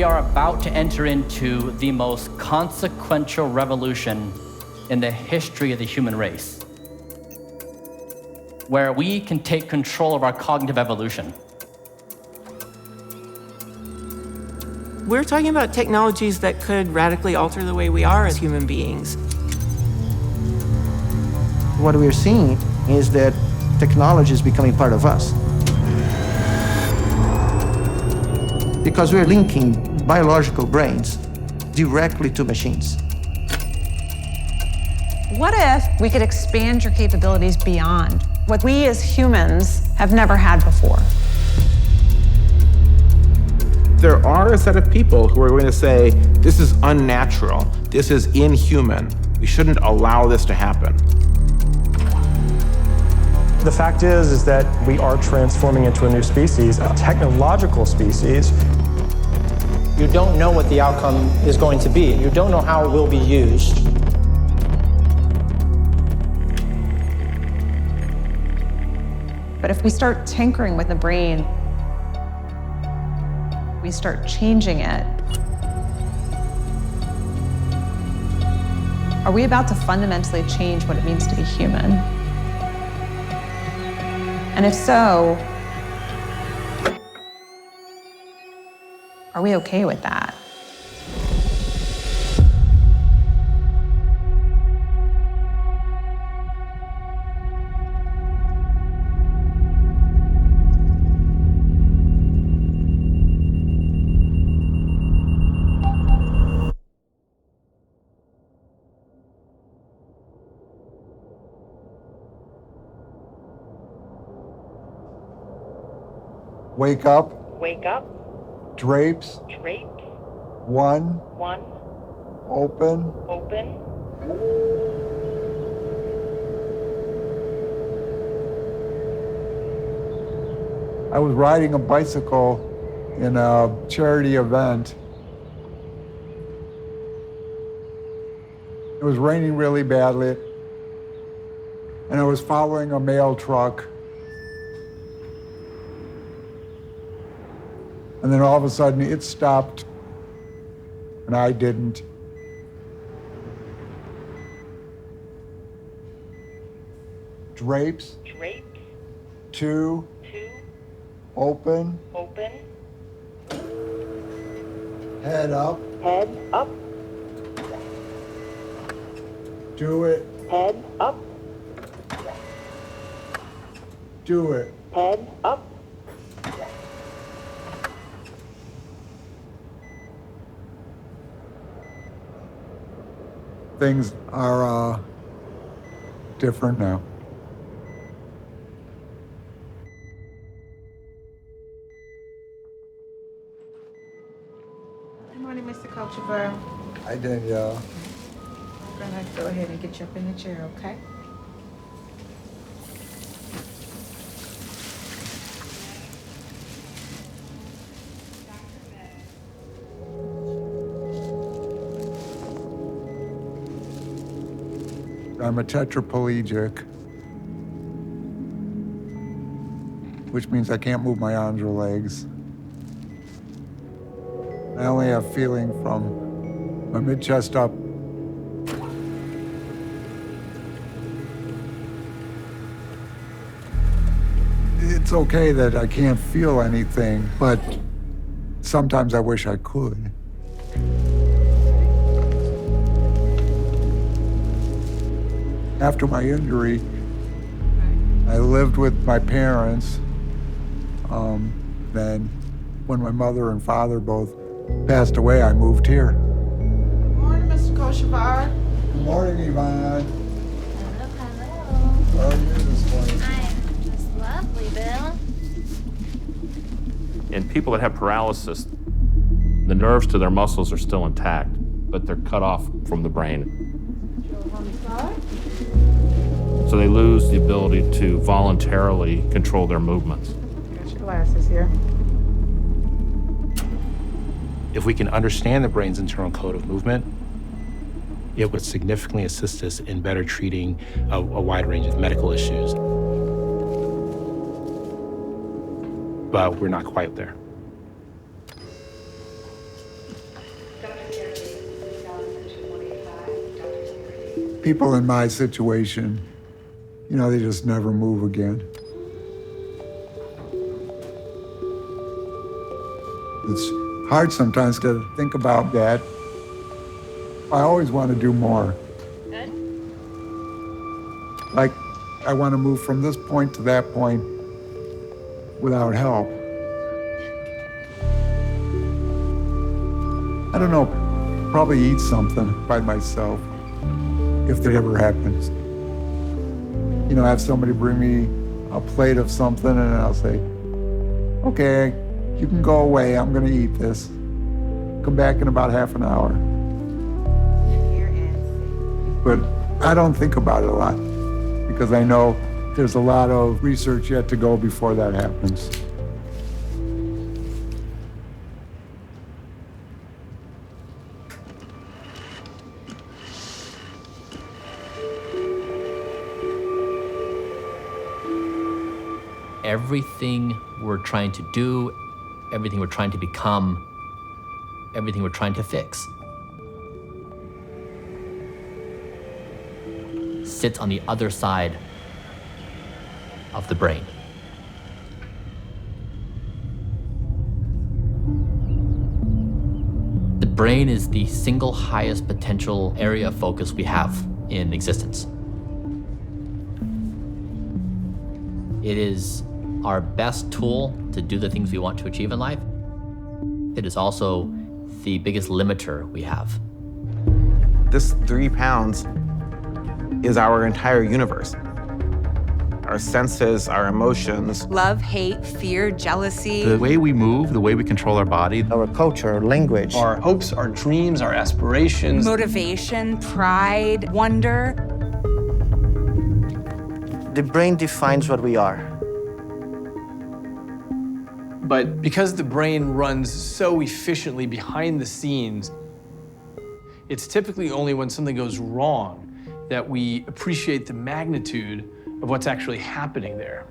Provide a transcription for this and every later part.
we are about to enter into the most consequential revolution in the history of the human race, where we can take control of our cognitive evolution. We're talking about technologies that could radically alter the way we are as human beings. What we're seeing is that technology is becoming part of us. Because we're linking biological brains directly to machines. What if we could expand your capabilities beyond what we as humans have never had before? There are a set of people who are going to say, this is unnatural, this is inhuman, we shouldn't allow this to happen. The fact is that we are transforming into a new species, a technological species. You don't know what the outcome is going to be. You don't know how it will be used. But if we start tinkering with the brain, we start changing it, are we about to fundamentally change what it means to be human? And if so, are we okay with that? Wake up. Wake up. Drapes. Drapes. One. One. Open. Open. I was riding a bicycle in a charity event. It was raining really badly, and I was following a mail truck. And then all of a sudden it stopped, and I didn't. Drapes. Drapes. Two. Two. Open. Open. Head up. Head up. Do it. Head up. Do it. Head up. Things are different now. Good morning, Mr. Cultivar. I did, yeah. I'm gonna go ahead and get you up in the chair, okay? I'm a tetraplegic, which means I can't move my arms or legs. I only have feeling from my mid-chest up. It's okay that I can't feel anything, but sometimes I wish I could. After my injury, I lived with my parents. Then when my mother and father both passed away, I moved here. Good morning, Mr. Cultivar. Good morning, Yvonne. Hello, hello. How are you this morning? I'm just lovely, Bill. In people that have paralysis, the nerves to their muscles are still intact, but they're cut off from the brain. On the side. So they lose the ability to voluntarily control their movements. You got your glasses here. If we can understand the brain's internal code of movement, it would significantly assist us in better treating a wide range of medical issues. But we're not quite there. people in my situation, you know, they just never move again. It's hard sometimes to think about that. I always want to do more. Good. Like, I want to move from this point to that point without help. I don't know, probably eat something by myself, if that ever happens. You know, have somebody bring me a plate of something and I'll say, okay, you can go away, I'm gonna eat this. Come back in about half an hour. But I don't think about it a lot because I know there's a lot of research yet to go before that happens. Everything we're trying to do, everything we're trying to become, everything we're trying to fix sits on the other side of the brain. The brain is the single highest potential area of focus we have in existence. It is our best tool to do the things we want to achieve in life. It is also the biggest limiter we have. This 3 pounds is our entire universe. Our senses, our emotions. Love, hate, fear, jealousy. The way we move, the way we control our body. Our culture, our language. Our hopes, our dreams, our aspirations. Motivation, pride, wonder. The brain defines what we are. But because the brain runs so efficiently behind the scenes, it's typically only when something goes wrong that we appreciate the magnitude of what's actually happening there.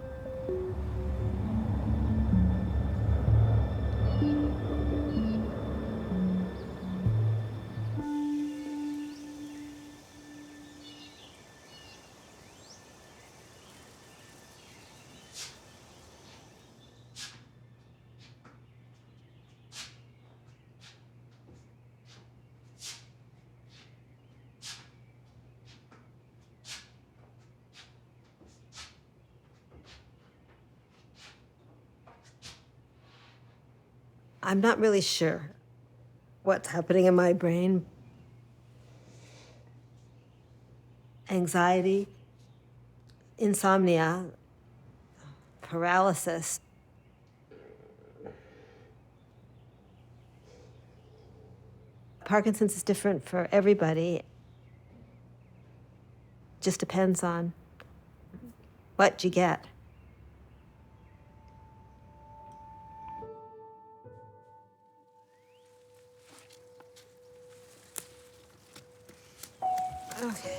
I'm not really sure what's happening in my brain. Anxiety, insomnia, paralysis. Parkinson's is different for everybody. Just depends on what you get. Okay.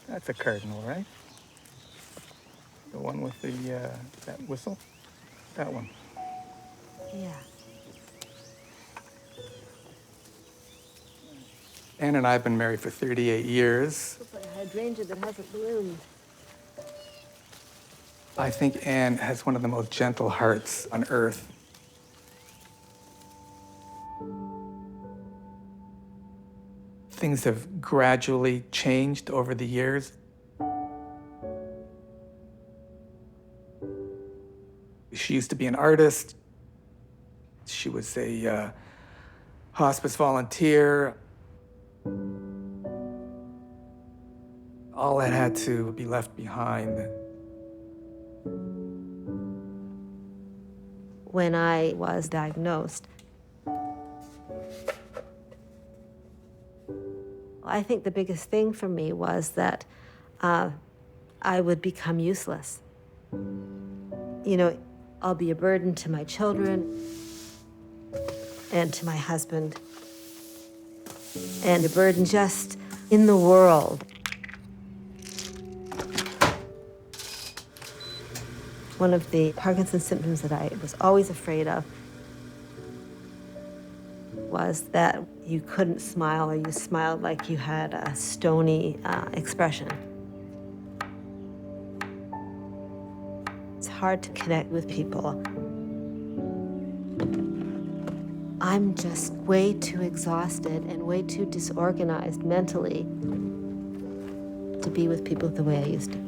That's a cardinal, right? The one with the that whistle? That one. Yeah. Ann and I have been married for 38 years. Looks like a hydrangea that hasn't bloomed. I think Ann has one of the most gentle hearts on earth. Things have gradually changed over the years. She used to be an artist. She was a hospice volunteer. All that had to be left behind. When I was diagnosed, I think the biggest thing for me was that I would become useless. You know, I'll be a burden to my children and to my husband, and a burden just in the world. One of the Parkinson's symptoms that I was always afraid of was that you couldn't smile, or you smiled like you had a stony expression. It's hard to connect with people. I'm just way too exhausted and way too disorganized mentally to be with people the way I used to.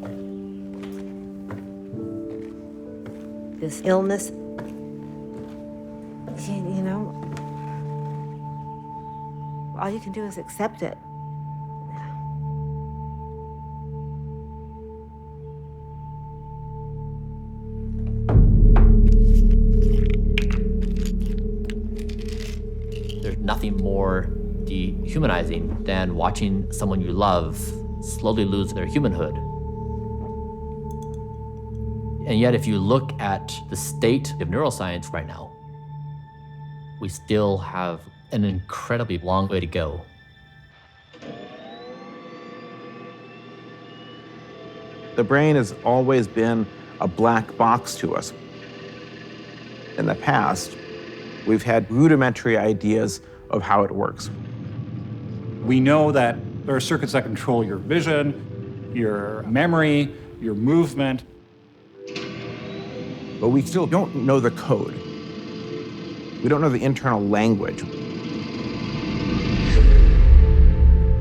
This illness, you know, all you can do is accept it. There's nothing more dehumanizing than watching someone you love slowly lose their humanhood. And yet, if you look at the state of neuroscience right now, we still have an incredibly long way to go. The brain has always been a black box to us. In the past, we've had rudimentary ideas of how it works. We know that there are circuits that control your vision, your memory, your movement. But we still don't know the code. We don't know the internal language.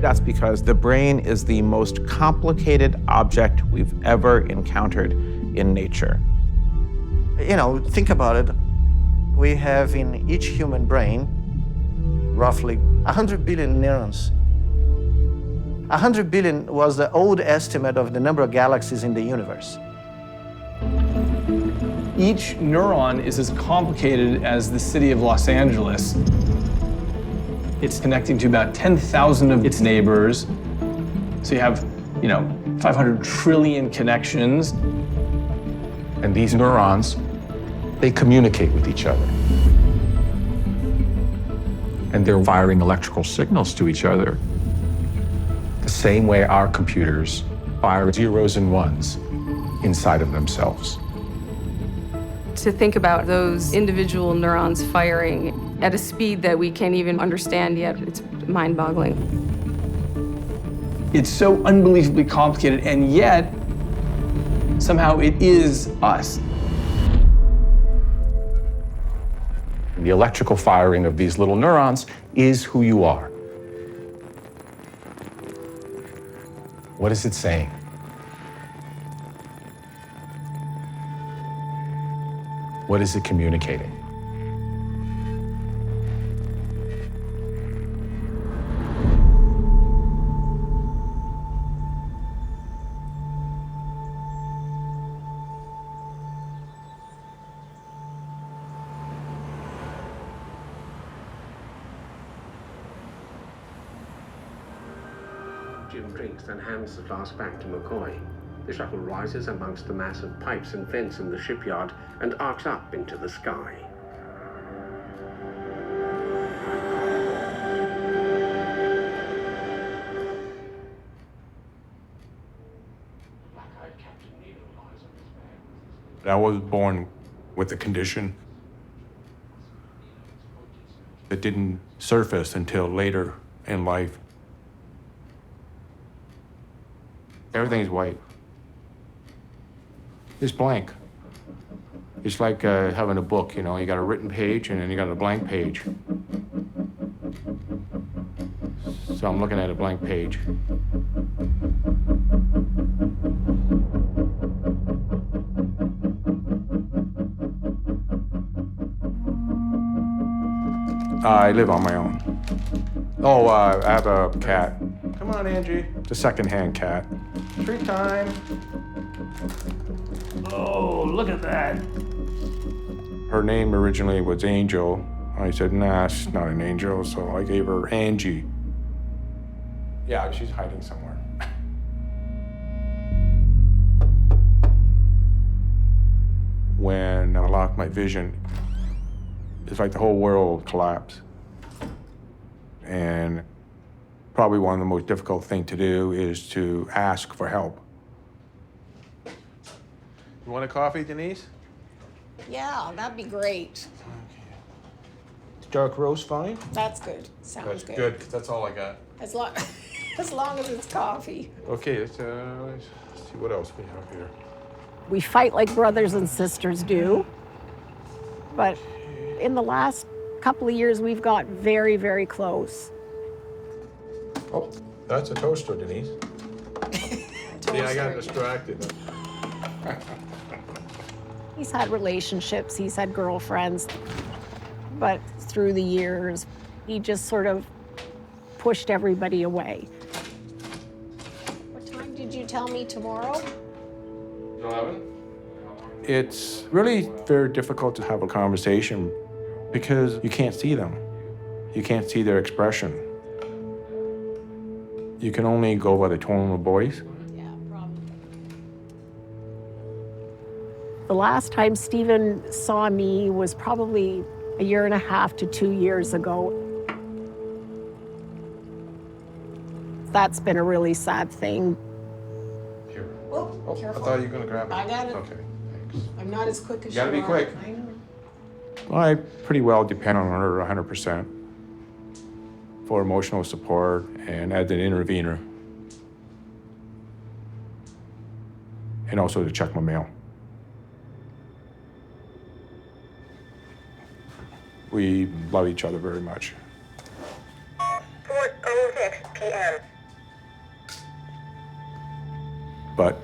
That's because the brain is the most complicated object we've ever encountered in nature. You know, think about it. We have in each human brain roughly 100 billion neurons. 100 billion was the old estimate of the number of galaxies in the universe. Each neuron is as complicated as the city of Los Angeles. It's connecting to about 10,000 of its neighbors. So you have, 500 trillion connections. And these neurons, they communicate with each other. And they're firing electrical signals to each other the same way our computers fire zeros and ones inside of themselves. To think about those individual neurons firing at a speed that we can't even understand yet, it's mind-boggling. It's so unbelievably complicated, and yet, somehow it is us. The electrical firing of these little neurons is who you are. What is it saying? What is it communicating? Jim drinks, then hands the glass back to McCoy. The shuttle rises amongst the massive pipes and vents in the shipyard and arcs up into the sky. I was born with a condition that didn't surface until later in life. Everything's white. It's blank. It's like having a book, you got a written page and then you got a blank page. So I'm looking at a blank page. I live on my own. Oh, I have a cat. Come on, Angie. It's a second-hand cat. Treat time. Oh, look at that. Her name originally was Angel. I said, nah, she's not an angel, so I gave her Angie. Yeah, she's hiding somewhere. When I lost my vision, it's like the whole world collapsed. And probably one of the most difficult things to do is to ask for help. You want a coffee, Denise? Yeah, that'd be great. Dark roast fine? That's good. Sounds good. Good, 'cause that's all I got. As long, as long as it's coffee. Okay, let's see what else we have here. We fight like brothers and sisters do. But in the last couple of years, we've got very, very close. Oh, that's a toaster, Denise. See, I got distracted. He's had relationships, he's had girlfriends, but through the years, he just sort of pushed everybody away. What time did you tell me tomorrow? 11? It's really very difficult to have a conversation because you can't see them. You can't see their expression. You can only go by the tone of voice. Yeah, probably. The last time Stephen saw me was probably 1.5 to 2 years ago. That's been a really sad thing. Here. Oh, I thought you were gonna grab it. I got it. Okay, thanks. I'm not as quick as You gotta you be are. quick. I know. Well, I pretty well depend on her 100% for emotional support and as an intervener. And also to check my mail. We love each other very much. 4:06 p.m. But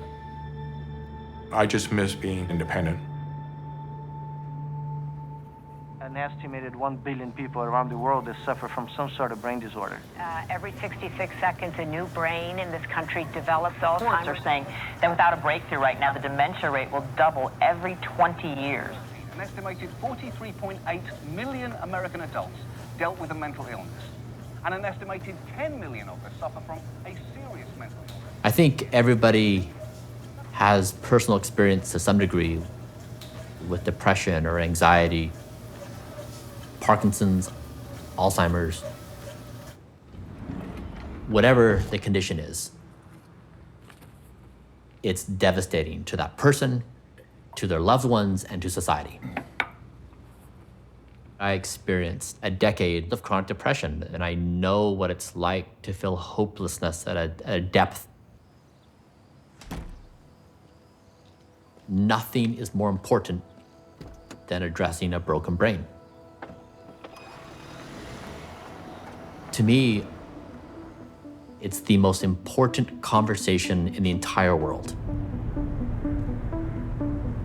I just miss being independent. An estimated 1 billion people around the world that suffer from some sort of brain disorder. Every 66 seconds, a new brain in this country develops. Alzheimer's are saying that without a breakthrough right now, the dementia rate will double every 20 years. An estimated 43.8 million American adults dealt with a mental illness, and an estimated 10 million of us suffer from a serious mental illness. I think everybody has personal experience to some degree with depression or anxiety, Parkinson's, Alzheimer's, whatever the condition is. It's devastating to that person, to their loved ones, and to society. I experienced a decade of chronic depression, and I know what it's like to feel hopelessness at a depth. Nothing is more important than addressing a broken brain. To me, it's the most important conversation in the entire world.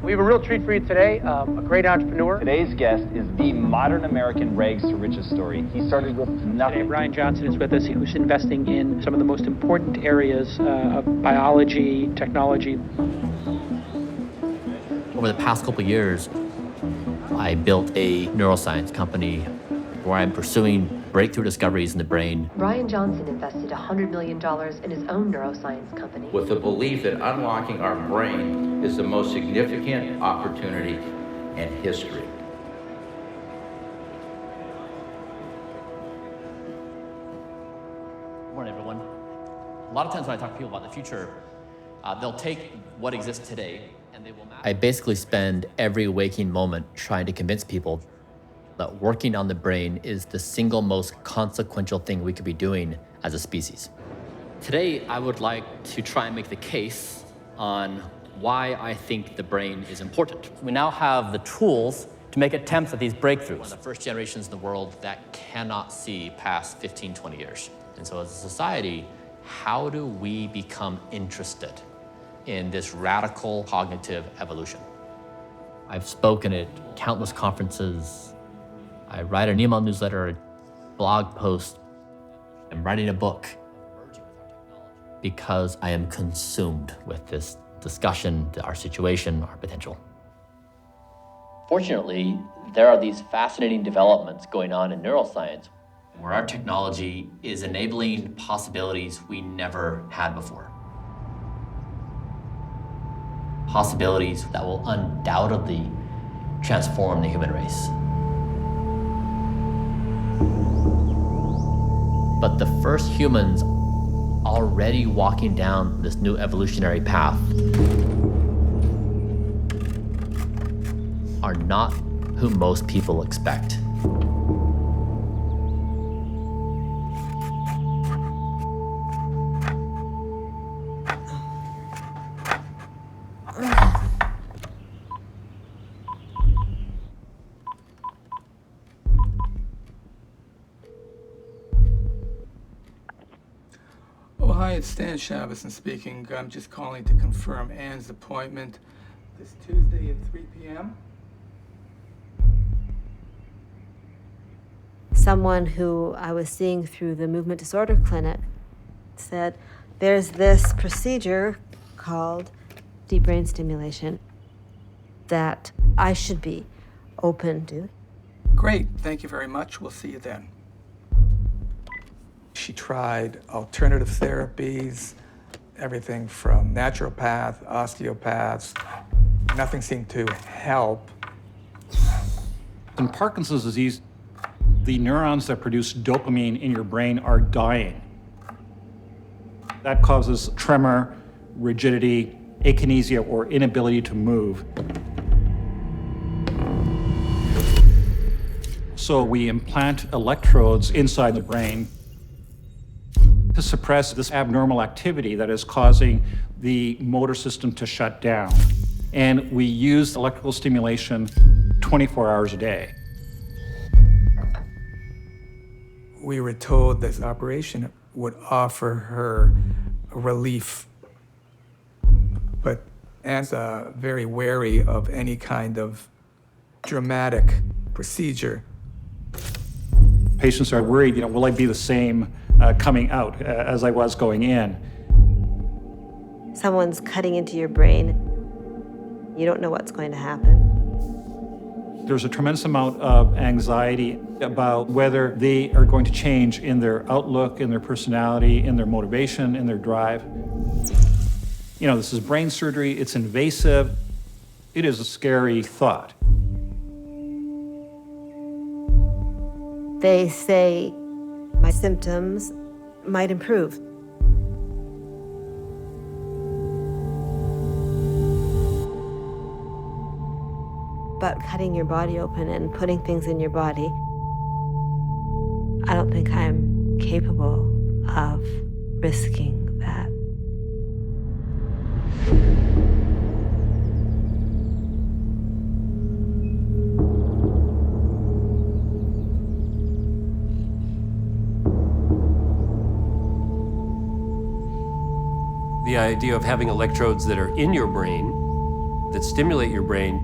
We have a real treat for you today, a great entrepreneur. Today's guest is the modern American rags to riches story. He started with nothing. Today, Brian Johnson is with us, who's investing in some of the most important areas of biology, technology. Over the past couple of years, I built a neuroscience company where I'm pursuing breakthrough discoveries in the brain. Brian Johnson invested $100 million in his own neuroscience company. With the belief that unlocking our brain is the most significant opportunity in history. Good morning, everyone. A lot of times when I talk to people about the future, they'll take what exists today and they will. I basically spend every waking moment trying to convince people that working on the brain is the single most consequential thing we could be doing as a species. Today, I would like to try and make the case on why I think the brain is important. We now have the tools to make attempts at these breakthroughs. One of the first generations in the world that cannot see past 15, 20 years. And so as a society, how do we become interested in this radical cognitive evolution? I've spoken at countless conferences. I write an email newsletter, a blog post. I'm writing a book because I am consumed with this discussion, our situation, our potential. Fortunately, there are these fascinating developments going on in neuroscience where our technology is enabling possibilities we never had before. Possibilities that will undoubtedly transform the human race. But the first humans already walking down this new evolutionary path are not who most people expect. Oh, hi, it's Stan Shavison speaking. I'm just calling to confirm Anne's appointment this Tuesday at 3 p.m. Someone who I was seeing through the movement disorder clinic said, there's this procedure called deep brain stimulation that I should be open to. Great, thank you very much. We'll see you then. She tried alternative therapies, everything from naturopath, osteopaths. Nothing seemed to help. In Parkinson's disease, the neurons that produce dopamine in your brain are dying. That causes tremor, rigidity, akinesia, or inability to move. So we implant electrodes inside the brain to suppress this abnormal activity that is causing the motor system to shut down. And we use electrical stimulation 24 hours a day. We were told this operation would offer her relief, but Anne's very wary of any kind of dramatic procedure. Patients are worried, will I be the same coming out as I was going in? Someone's cutting into your brain. You don't know what's going to happen. There's a tremendous amount of anxiety about whether they are going to change in their outlook, in their personality, in their motivation, in their drive. This is brain surgery, it's invasive. It is a scary thought. They say my symptoms might improve. But cutting your body open and putting things in your body, I don't think I'm capable of risking that. The idea of having electrodes that are in your brain, that stimulate your brain,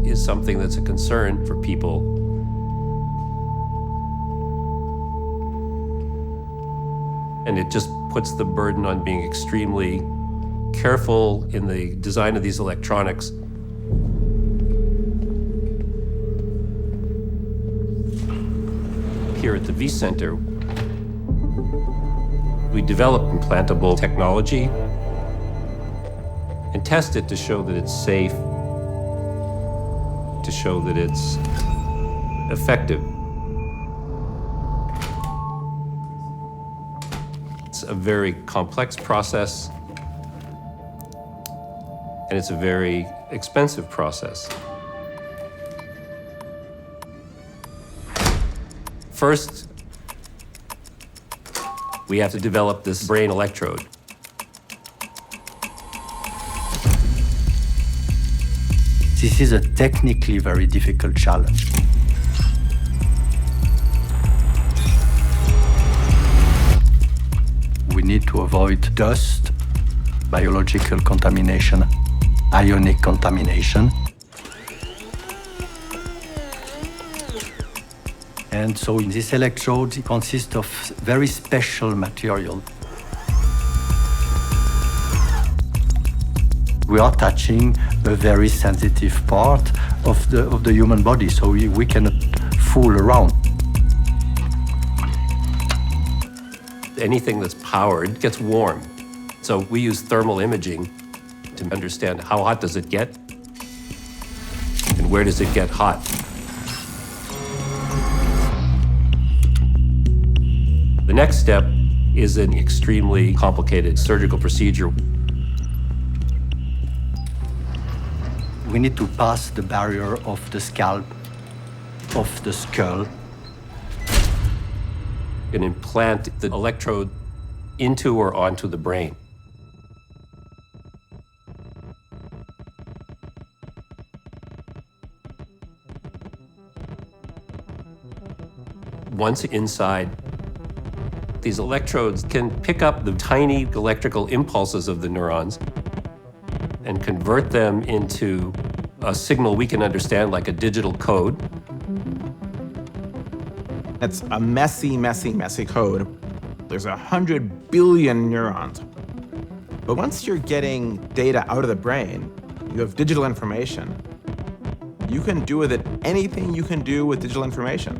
is something that's a concern for people. And it just puts the burden on being extremely careful in the design of these electronics. Here at the V Center, we develop implantable technology and test it to show that it's safe, to show that it's effective. It's a very complex process, and it's a very expensive process. First, we have to develop this brain electrode. This is a technically very difficult challenge. We need to avoid dust, biological contamination, ionic contamination. And so this electrode consists of very special material. We are touching a very sensitive part of the human body, so we cannot fool around. Anything that's powered gets warm. So we use thermal imaging to understand how hot does it get and where does it get hot. The next step is an extremely complicated surgical procedure. We need to pass the barrier of the scalp, of the skull. And implant the electrode into or onto the brain. Once inside, these electrodes can pick up the tiny electrical impulses of the neurons and convert them into a signal we can understand, like a digital code. It's a messy, messy, messy code. There's 100 billion neurons. But once you're getting data out of the brain, you have digital information. You can do with it anything you can do with digital information.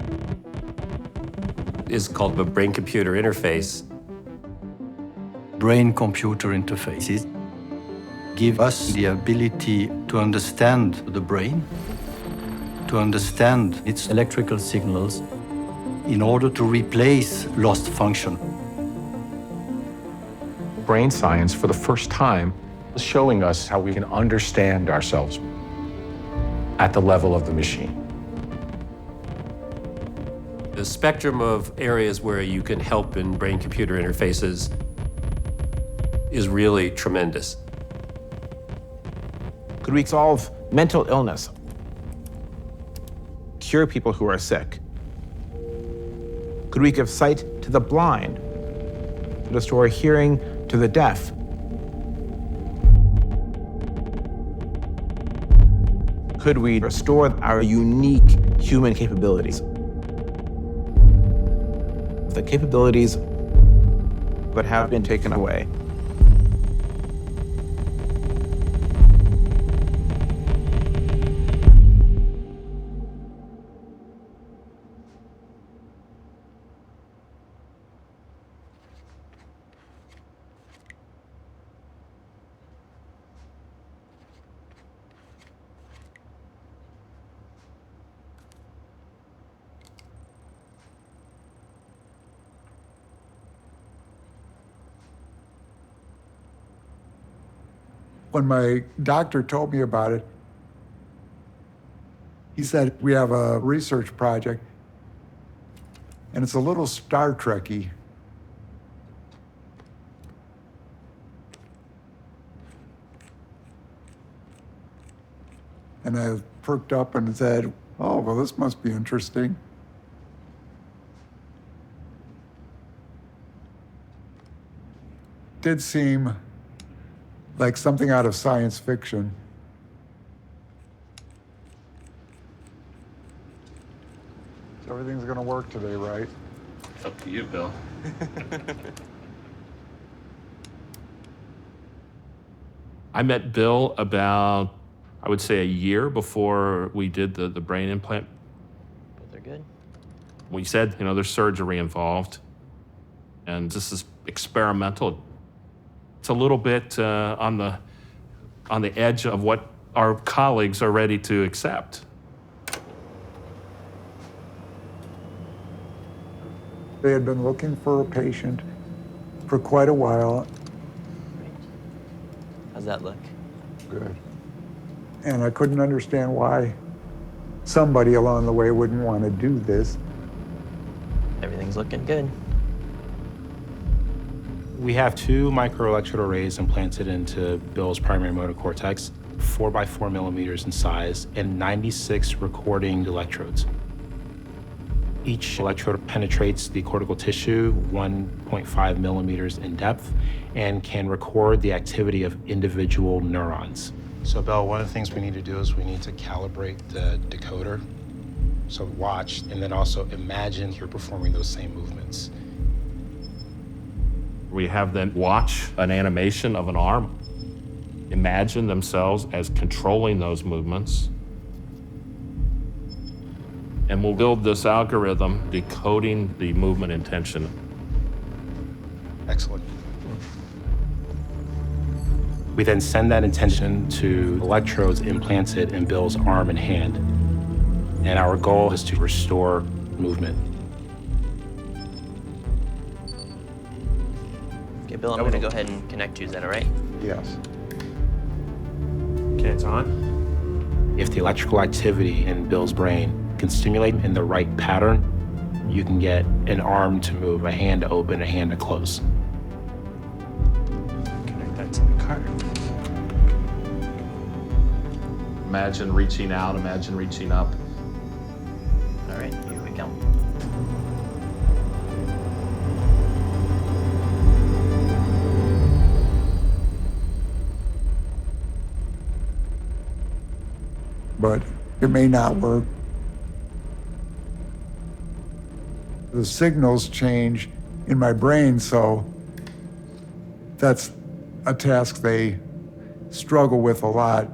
Is called a brain-computer interface. Brain-computer interfaces give us the ability to understand the brain, to understand its electrical signals in order to replace lost function. Brain science, for the first time, is showing us how we can understand ourselves at the level of the machine. The spectrum of areas where you can help in brain-computer interfaces is really tremendous. Could we solve mental illness? Cure people who are sick? Could we give sight to the blind? Restore hearing to the deaf? Could we restore our unique human capabilities? The capabilities that have been taken away. When my doctor told me about it, he said, we have a research project, and it's a little Star Trek-y. And I perked up and said, oh, well, this must be interesting. Did seem like something out of science fiction. So everything's gonna work today, right? It's up to you, Bill. I met Bill about, I would say, a year before we did the brain implant. But they're good. We said, there's surgery involved, and this is experimental. It's a little bit on the edge of what our colleagues are ready to accept. They had been looking for a patient for quite a while. How's that look? Good. And I couldn't understand why somebody along the way wouldn't want to do this. Everything's looking good. We have 2 microelectrode arrays implanted into Bill's primary motor cortex, 4 by 4 millimeters in size, and 96 recording electrodes. Each electrode penetrates the cortical tissue 1.5 millimeters in depth and can record the activity of individual neurons. So, Bill, one of the things we need to do is we need to calibrate the decoder. So watch, and then also imagine you're performing those same movements. We have them watch an animation of an arm, imagine themselves as controlling those movements, and we'll build this algorithm decoding the movement intention. Excellent. We then send that intention to electrodes implanted in Bill's arm and hand, and our goal is to restore movement. Okay, Bill, I'm gonna go ahead and connect you. Is that all right? Yes. Okay, it's on. If the electrical activity in Bill's brain can stimulate in the right pattern, you can get an arm to move, a hand to open, a hand to close. Connect that to the car. Imagine reaching out, imagine reaching up. All right, here we go. But it may not work. The signals change in my brain, so that's a task they struggle with a lot.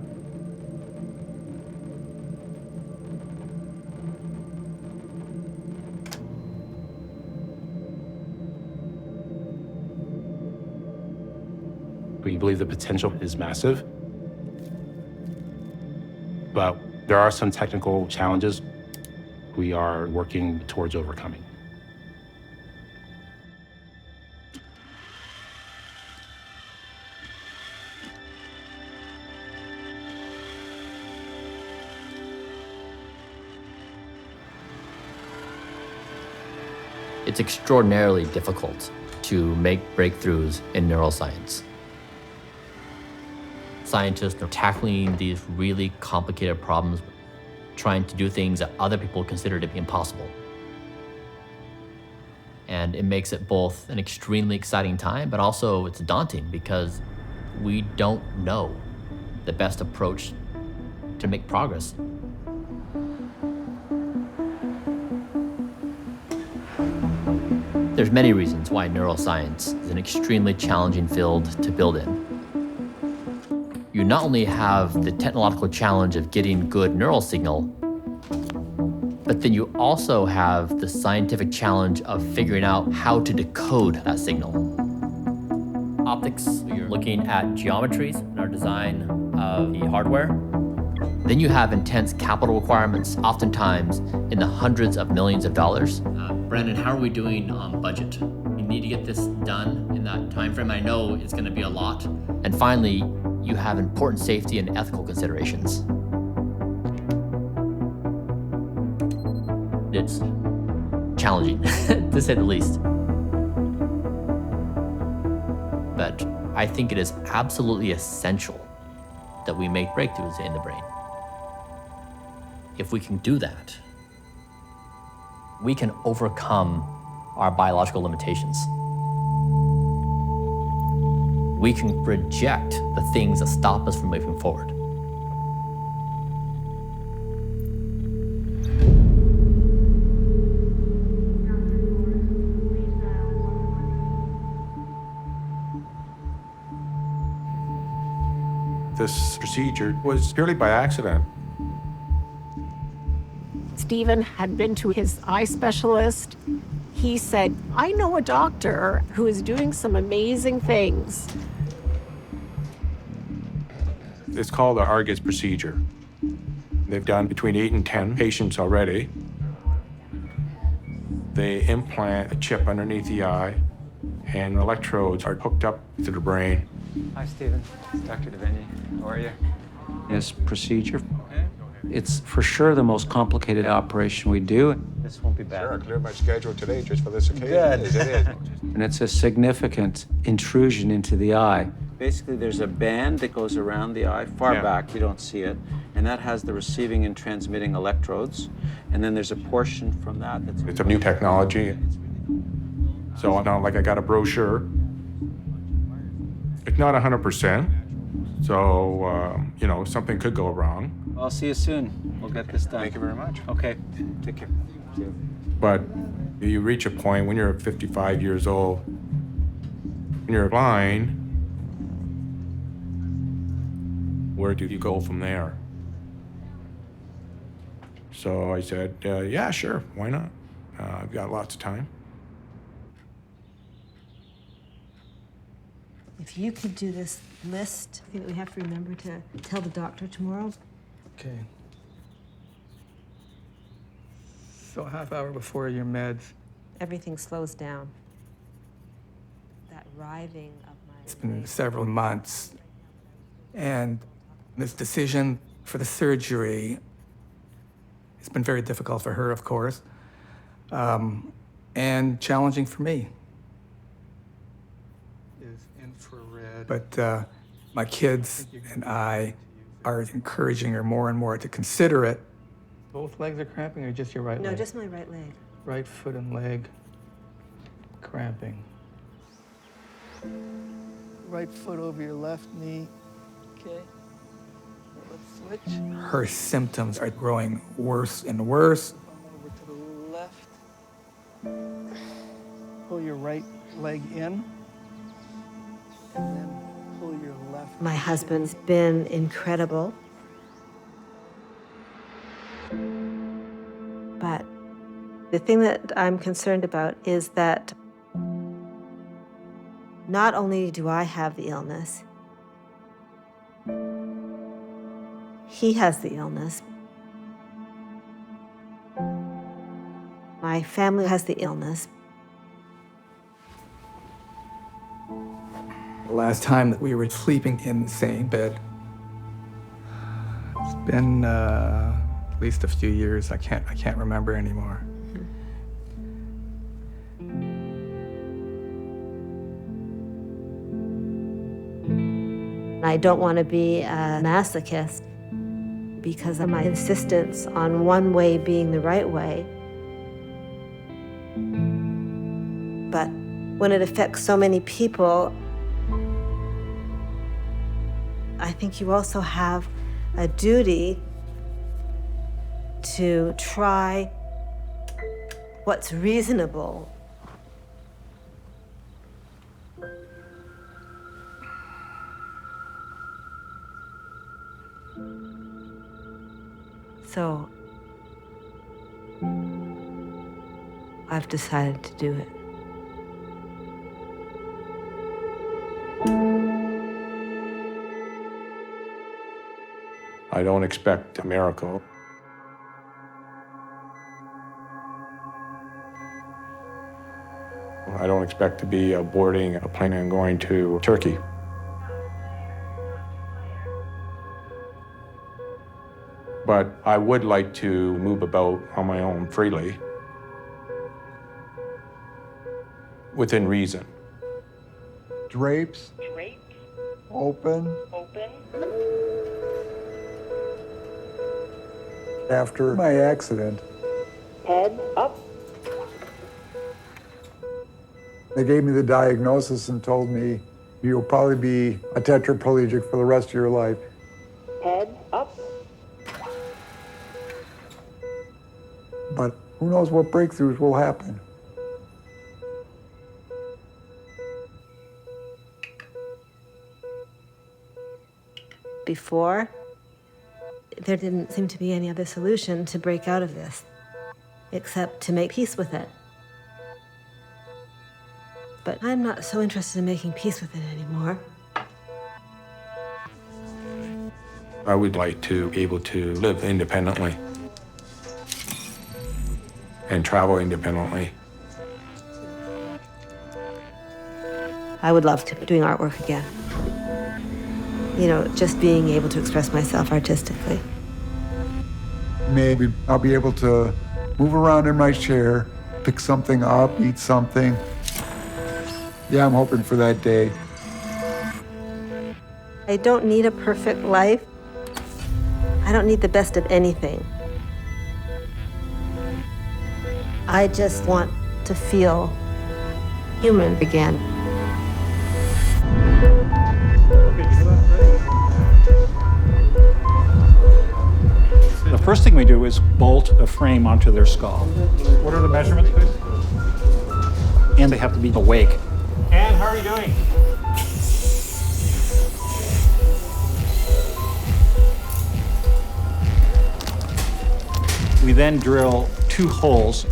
We believe the potential is massive, but there are some technical challenges we are working towards overcoming. It's extraordinarily difficult to make breakthroughs in neuroscience. Scientists are tackling these really complicated problems, trying to do things that other people consider to be impossible. And it makes it both an extremely exciting time, but also it's daunting because we don't know the best approach to make progress. There's many reasons why neuroscience is an extremely challenging field to build in. You not only have the technological challenge of getting good neural signal, but then you also have the scientific challenge of figuring out how to decode that signal. Optics, you're looking at geometries in our design of the hardware. Then you have intense capital requirements, oftentimes in the hundreds of millions of dollars. Brandon, how are we doing on budget? We need to get this done in that time frame. I know it's going to be a lot. And finally, you have important safety and ethical considerations. It's challenging, to say the least. But I think it is absolutely essential that we make breakthroughs in the brain. If we can do that, we can overcome our biological limitations. We can reject the things that stop us from moving forward. This procedure was purely by accident. Stephen had been to his eye specialist. He said, I know a doctor who is doing some amazing things. It's called the Argus procedure. They've done between 8 and 10 patients already. They implant a chip underneath the eye, and electrodes are hooked up to the brain. Hi, Stephen. It's Dr. Devaney. How are you? This procedure, it's for sure the most complicated operation we do. This won't be bad. Sure, I cleared my schedule today just for this occasion. Good. It is. And it's a significant intrusion into the eye. Basically, there's a band that goes around the eye, far back, you don't see it, and that has the receiving and transmitting electrodes. And then there's a portion from that that's... It's a new technology. So it's not like I got a brochure. It's not 100%. So, you know, something could go wrong. I'll see you soon. We'll get this done. Thank you very much. Okay, take care. But you reach a point when you're 55 years old, when you're blind, where do you go from there? So I said, yeah, sure, why not? I've got lots of time. If you could do this list, I think we have to remember to tell the doctor tomorrow. Okay. So a half hour before your meds. Everything slows down. That writhing of my... It's been several months. And this decision for the surgery. It's been very difficult for her, of course, and challenging for me. But my kids and I are encouraging her more and more to consider it. Both legs are cramping, or just your right leg? No, just my right leg. Right foot and leg cramping. Right foot over your left knee. Okay. Let's switch. Her symptoms are growing worse and worse. Over to the left. Pull your right leg in. And then pull your left. My husband's been incredible. But the thing that I'm concerned about is that not only do I have the illness, he has the illness. My family has the illness. The last time that we were sleeping in the same bed, it's been at least a few years. I can't remember anymore. I don't want to be a masochist because of my insistence on one way being the right way. But when it affects so many people, I think you also have a duty to try what's reasonable. So I've decided to do it. I don't expect a miracle. I don't expect to be boarding a plane and going to Turkey. But I would like to move about on my own freely, within reason. Drapes. Open. After my accident, Head up. they gave me the diagnosis and told me, you'll probably be a tetraplegic for the rest of your life. Head up. But who knows what breakthroughs will happen. Before, there didn't seem to be any other solution to break out of this, except to make peace with it. But I'm not so interested in making peace with it anymore. I would like to be able to live independently and travel independently. I would love to be doing artwork again. You know, just being able to express myself artistically. Maybe I'll be able to move around in my chair, pick something up, eat something. Yeah, I'm hoping for that day. I don't need a perfect life. I don't need the best of anything. I just want to feel human again. The first thing we do is bolt a frame onto their skull. What are the measurements, please? And they have to be awake. And how are you doing? We then drill 2 holes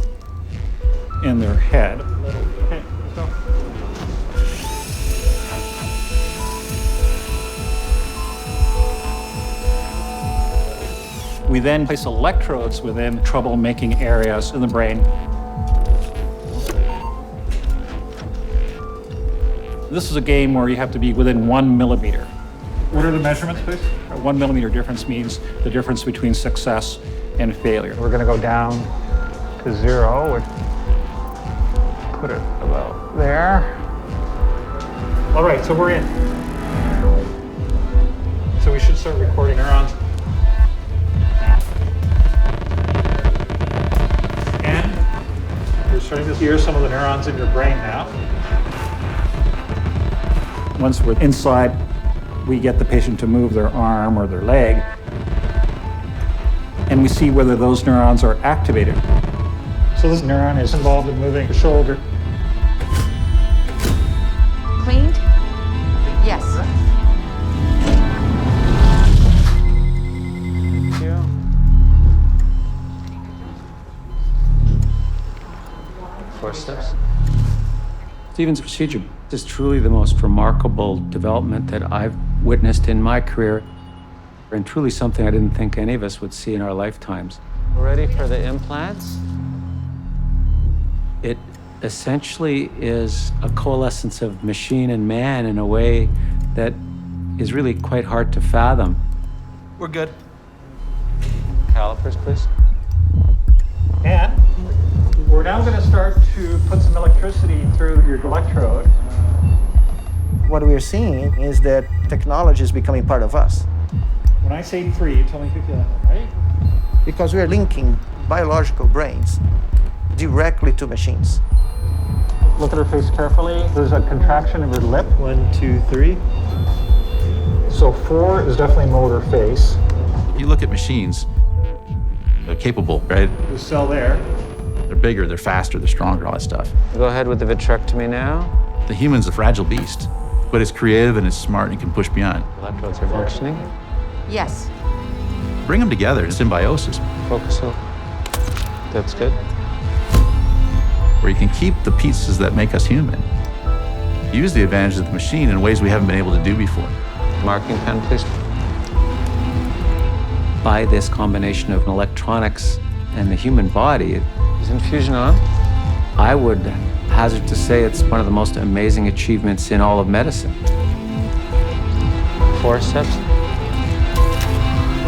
in their head. Okay, let's go. We then place electrodes within trouble-making areas in the brain. This is a game where you have to be within 1 millimeter. What are the measurements, please? A 1 millimeter difference means the difference between success and failure. We're going to go down to 0. We'll put it about there. All right, so we're in. So we should start recording neurons. And you're starting to hear some of the neurons in your brain now. Once we're inside, we get the patient to move their arm or their leg, and we see whether those neurons are activated. So this neuron is involved in moving the shoulder. Cleaned? Yes. Thank you. Forceps. Stephen's procedure is truly the most remarkable development that I've witnessed in my career, and truly something I didn't think any of us would see in our lifetimes. We're ready for the implants. It essentially is a coalescence of machine and man in a way that is really quite hard to fathom. We're good. Calipers, please. And we're now going to start to put some electricity through your electrode. What we are seeing is that technology is becoming part of us. When I say 3, you tell me if you feel that, right? Because we are linking biological brains directly to machines. Look at her face carefully. There's a contraction of her lip. 1, 2, 3. So 4 is definitely motor face. You look at machines, they're capable, right? The cell there. They're bigger, they're faster, they're stronger, all that stuff. Go ahead with the vitrectomy now. The human's a fragile beast, but it's creative and it's smart and can push beyond. Electrodes are functioning. Yes. Bring them together in symbiosis. Focus up. That's good. Where you can keep the pieces that make us human. Use the advantages of the machine in ways we haven't been able to do before. Marking pen, please. By this combination of electronics and the human body, is infusion on? I would hazard to say it's one of the most amazing achievements in all of medicine. Forceps.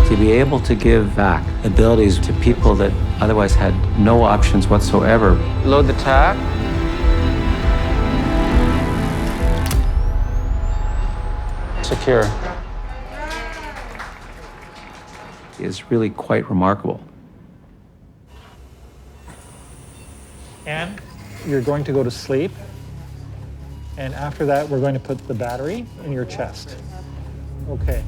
To be able to give back abilities to people that otherwise had no options whatsoever. Load the tach. Secure. Is really quite remarkable. And you're going to go to sleep. And after that, we're going to put the battery in your chest. Okay.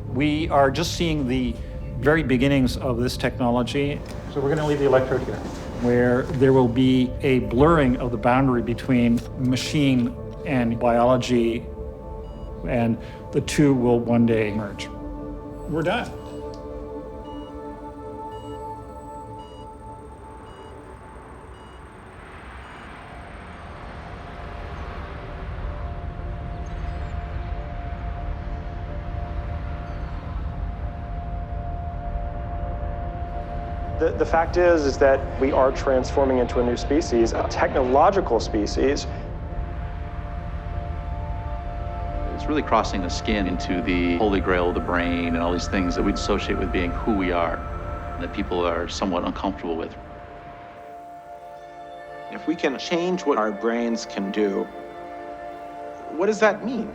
We are just seeing the very beginnings of this technology. So we're going to leave the electrode here, where there will be a blurring of the boundary between machine and biology, and the two will one day merge. We're done. The fact is that we are transforming into a new species, a technological species. It's really crossing the skin into the holy grail of the brain and all these things that we associate with being who we are, that people are somewhat uncomfortable with. If we can change what our brains can do, what does that mean?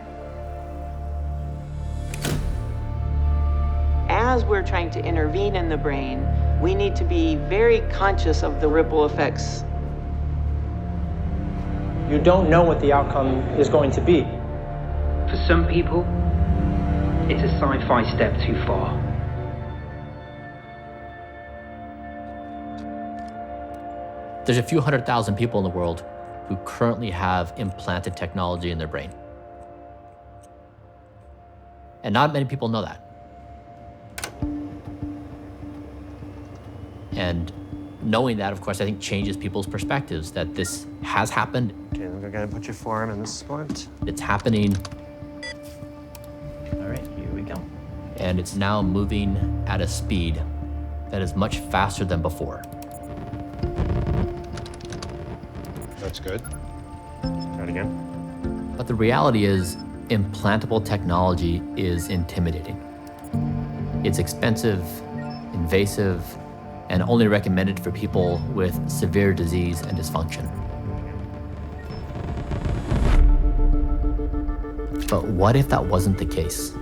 As we're trying to intervene in the brain, we need to be very conscious of the ripple effects. You don't know what the outcome is going to be. For some people, it's a sci-fi step too far. There's a few 100,000 people in the world who currently have implanted technology in their brain. And not many people know that. And knowing that, of course, I think changes people's perspectives that this has happened. Okay, we're gonna put your forearm in this spot. It's happening. All right, here we go. And it's now moving at a speed that is much faster than before. That's good. Try it again. But the reality is, implantable technology is intimidating. It's expensive, invasive, and only recommended for people with severe disease and dysfunction. But what if that wasn't the case?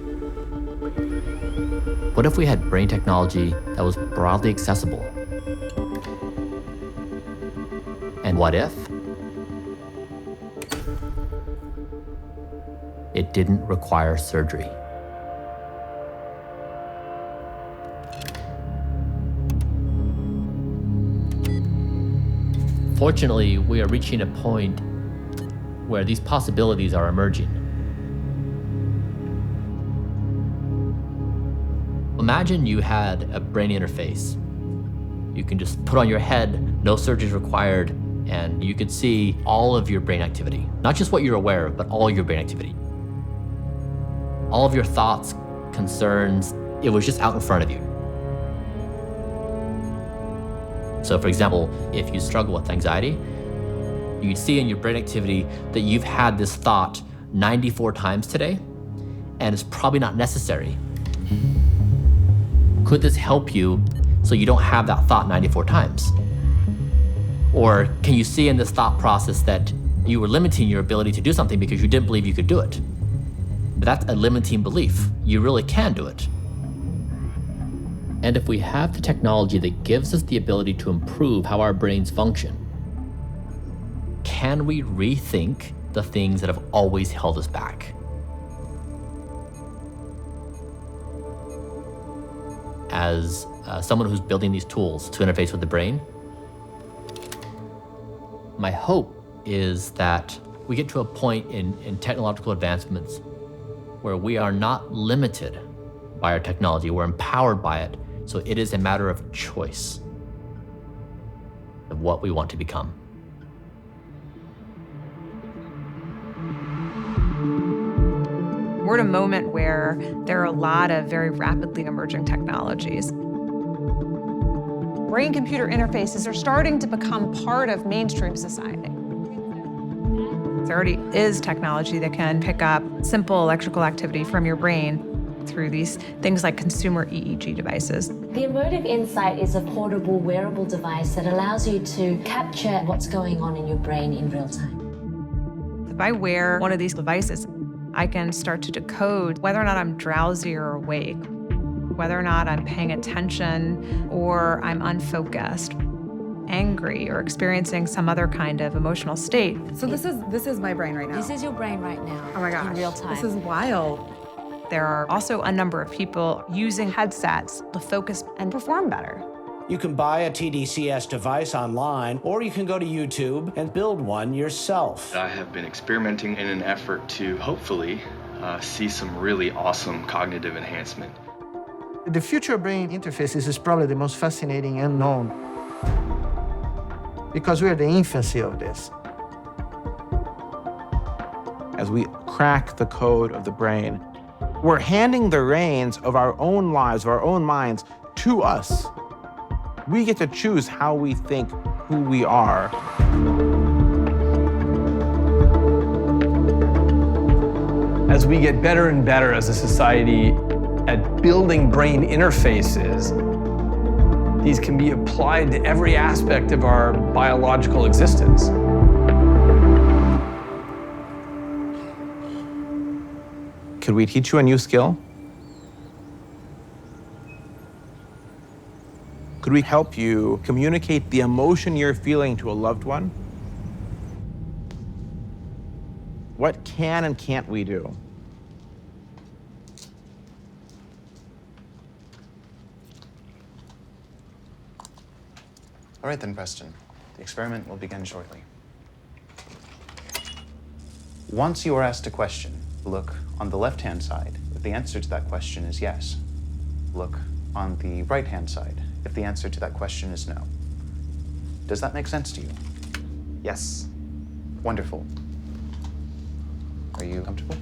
What if we had brain technology that was broadly accessible? And what if it didn't require surgery? Fortunately, we are reaching a point where these possibilities are emerging. Imagine you had a brain interface. You can just put on your head, no surgery is required, and you could see all of your brain activity. Not just what you're aware of, but all your brain activity. All of your thoughts, concerns, it was just out in front of you. So for example, if you struggle with anxiety, you'd see in your brain activity that you've had this thought 94 times today, and it's probably not necessary. Could this help you so you don't have that thought 94 times? Or can you see in this thought process that you were limiting your ability to do something because you didn't believe you could do it? But that's a limiting belief. You really can do it. And if we have the technology that gives us the ability to improve how our brains function, can we rethink the things that have always held us back? As someone who's building these tools to interface with the brain, my hope is that we get to a point in technological advancements where we are not limited by our technology, we're empowered by it, so it is a matter of choice of what we want to become. We're at a moment where there are a lot of very rapidly emerging technologies. Brain-computer interfaces are starting to become part of mainstream society. There already is technology that can pick up simple electrical activity from your brain through these things like consumer EEG devices. The Emotive Insight is a portable wearable device that allows you to capture what's going on in your brain in real time. If I wear one of these devices, I can start to decode whether or not I'm drowsy or awake, whether or not I'm paying attention or I'm unfocused, angry, or experiencing some other kind of emotional state. So this is my brain right now. This is your brain right now. Oh my gosh. In real time. This is wild. There are also a number of people using headsets to focus and perform better. You can buy a TDCS device online, or you can go to YouTube and build one yourself. I have been experimenting in an effort to hopefully see some really awesome cognitive enhancement. The future brain interfaces is probably the most fascinating unknown because we're at the infancy of this. As we crack the code of the brain, we're handing the reins of our own lives, of our own minds, to us. We get to choose how we think, who we are. As we get better and better as a society at building brain interfaces, these can be applied to every aspect of our biological existence. Could we teach you a new skill? Could we help you communicate the emotion you're feeling to a loved one? What can and can't we do? All right then, Preston. The experiment will begin shortly. Once you are asked a question, look on the left-hand side if the answer to that question is yes. Look on the right-hand side if the answer to that question is no. Does that make sense to you? Yes. Wonderful. Are you comfortable?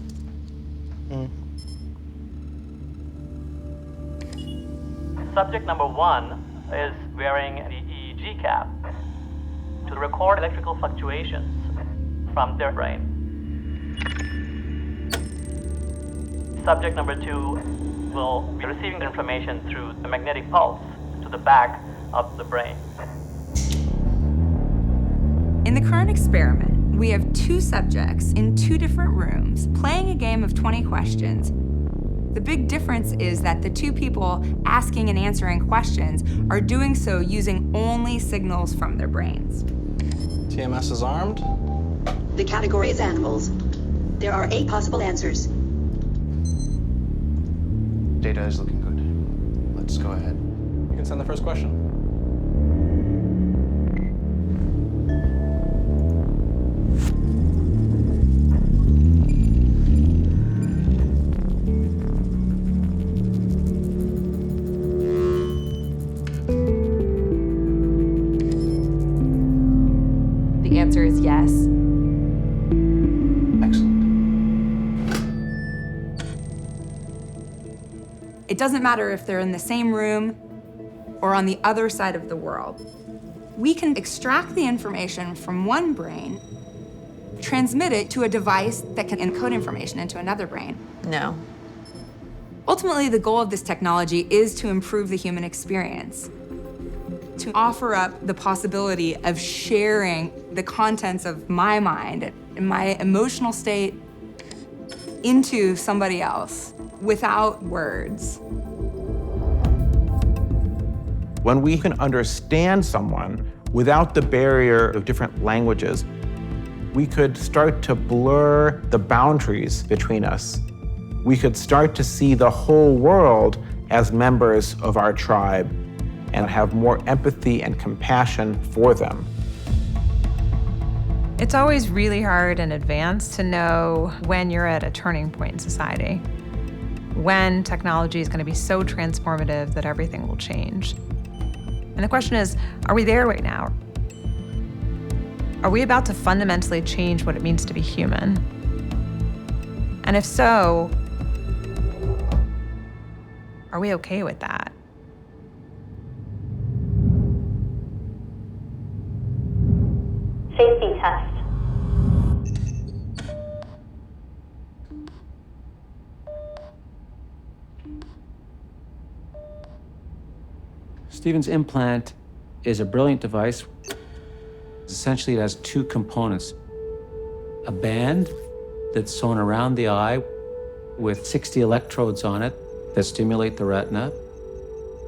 Subject number 1 is wearing the EEG cap to record electrical fluctuations from their brain. Subject number 2 will be receiving the information through the magnetic pulse to the back of the brain. In the current experiment, we have 2 subjects in 2 different rooms playing a game of 20 questions. The big difference is that the 2 people asking and answering questions are doing so using only signals from their brains. TMS is armed. The category is animals. There are 8 possible answers. Data is looking good. Let's go ahead. You can send the first question. The answer is yes. Excellent. It doesn't matter if they're in the same room or on the other side of the world. We can extract the information from one brain, transmit it to a device that can encode information into another brain. No. Ultimately, the goal of this technology is to improve the human experience, to offer up the possibility of sharing the contents of my mind and my emotional state into somebody else without words. When we can understand someone without the barrier of different languages, we could start to blur the boundaries between us. We could start to see the whole world as members of our tribe and have more empathy and compassion for them. It's always really hard in advance to know when you're at a turning point in society, when technology is going to be so transformative that everything will change. And the question is, are we there right now? Are we about to fundamentally change what it means to be human? And if so, are we okay with that? Safety test. Stephen's implant is a brilliant device. Essentially, it has 2 components. A band that's sewn around the eye with 60 electrodes on it that stimulate the retina.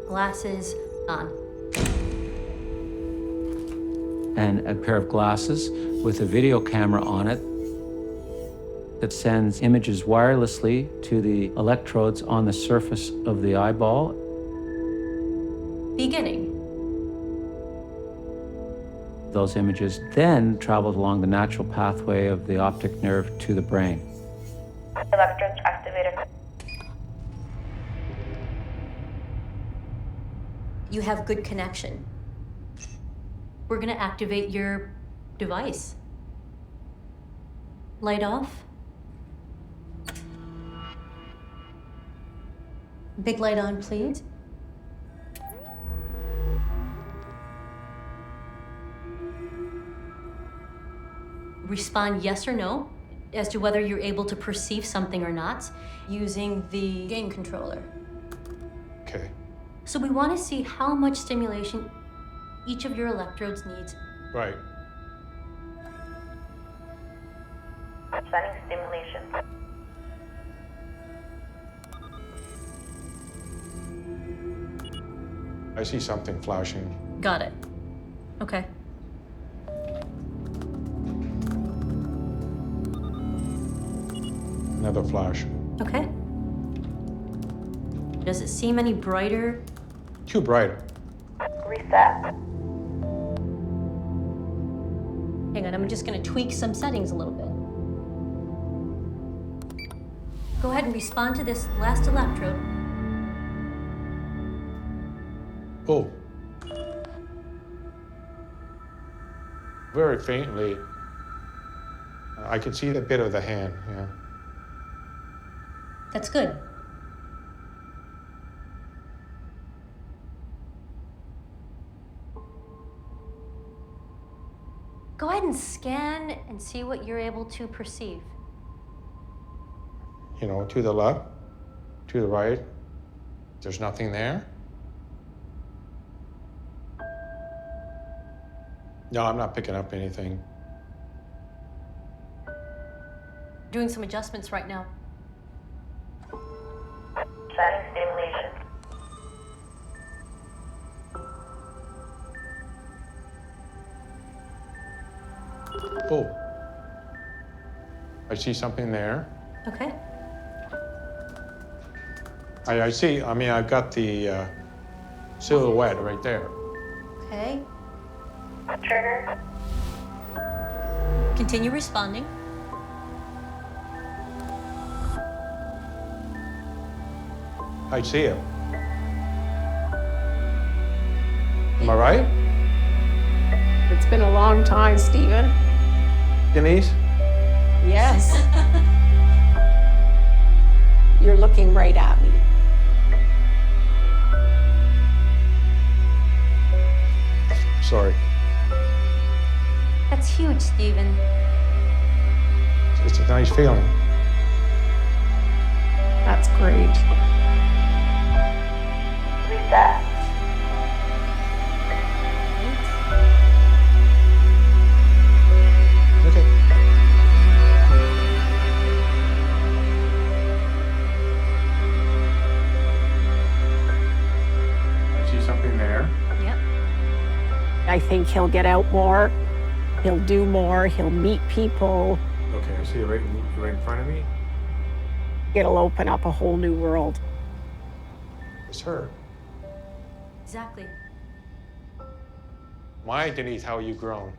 Glasses on. And a pair of glasses with a video camera on it that sends images wirelessly to the electrodes on the surface of the eyeball. Beginning. Those images then travel along the natural pathway of the optic nerve to the brain. Electrodes activated. You have good connection. We're going to activate your device. Light off. Big light on, please. Respond yes or no as to whether you're able to perceive something or not using the game controller. Okay. So we want to see how much stimulation each of your electrodes needs. Right. Sending stimulation. I see something flashing. Got it. Okay. Another flash. Okay. Does it seem any brighter? Too bright. Reset. Hang on, I'm just going to tweak some settings a little bit. Go ahead and respond to this last electrode. Oh. Very faintly. I can see a bit of the hand, yeah. That's good. Go ahead and scan and see what you're able to perceive. You know, to the left. To the right, there's nothing there? No, I'm not picking up anything. Doing some adjustments right now. Starting stimulation. Oh, I see something there. Okay. I see, I mean, I've got the silhouette right there. Okay. Trigger. Continue responding. I see it. Am I right? It's been a long time, Stephen. Denise? Yes. You're looking right at me. Sorry. That's huge, Stephen. It's a nice feeling. That's great. Reset. Okay. I see something there. Yep. I think he'll get out more. He'll do more. He'll meet people. Okay, I see it right in front of me. It'll open up a whole new world. It's her. Exactly. My Denise, how you grown?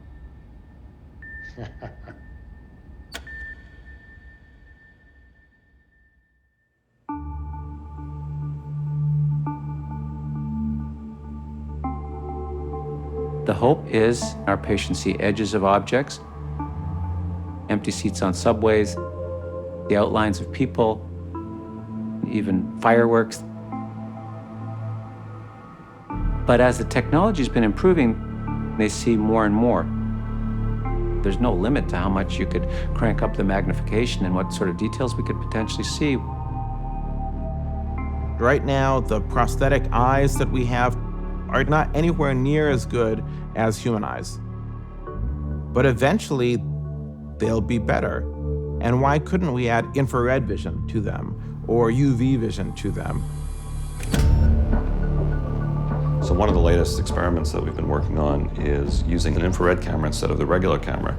The hope is our patients see edges of objects, empty seats on subways, the outlines of people, even fireworks. But as the technology's been improving, they see more and more. There's no limit to how much you could crank up the magnification and what sort of details we could potentially see. Right now, the prosthetic eyes that we have are not anywhere near as good as human eyes. But eventually, they'll be better. And why couldn't we add infrared vision to them or UV vision to them? So one of the latest experiments that we've been working on is using an infrared camera instead of the regular camera,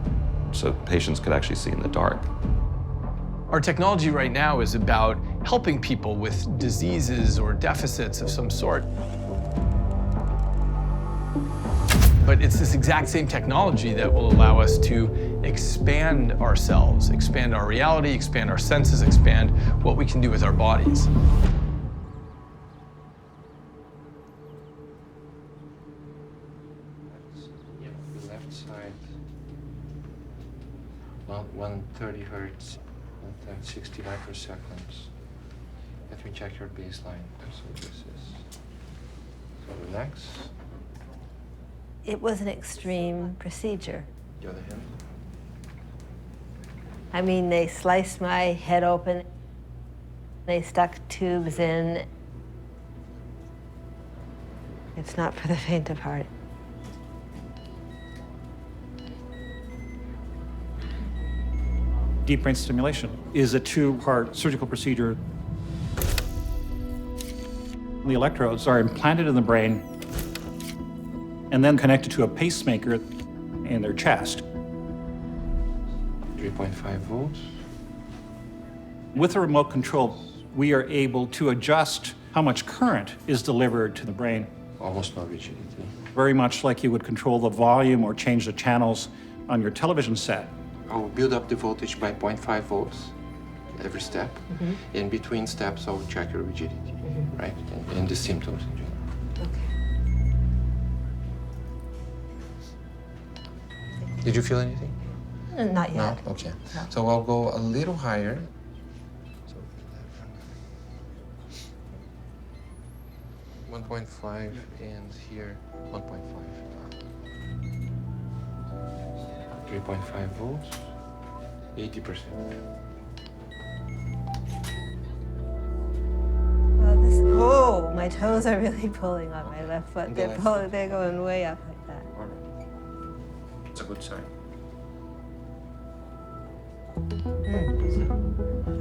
so patients could actually see in the dark. Our technology right now is about helping people with diseases or deficits of some sort. But it's this exact same technology that will allow us to expand ourselves, expand our reality, expand our senses, expand what we can do with our bodies. The left side, about 130 hertz, 60 microseconds. Let me check your baseline. So this is, so relax. It was an extreme procedure. The other hand. I mean, they sliced my head open. They stuck tubes in. It's not for the faint of heart. Deep brain stimulation is a two-part surgical procedure. The electrodes are implanted in the brain and then connected to a pacemaker in their chest. 3.5 volts. With a remote control, we are able to adjust how much current is delivered to the brain. Almost no rigidity. Very much like you would control the volume or change the channels on your television set. I will build up the voltage by 0.5 volts every step. In between steps, I will check your rigidity, right? And the symptoms in general. Did you feel anything? Not yet. No? Okay. No. So I'll go a little higher. So 1.5 and here 1.5. 3.5 volts, 80%. My toes are really pulling on my left foot. They're going way up like that. It's a good sign.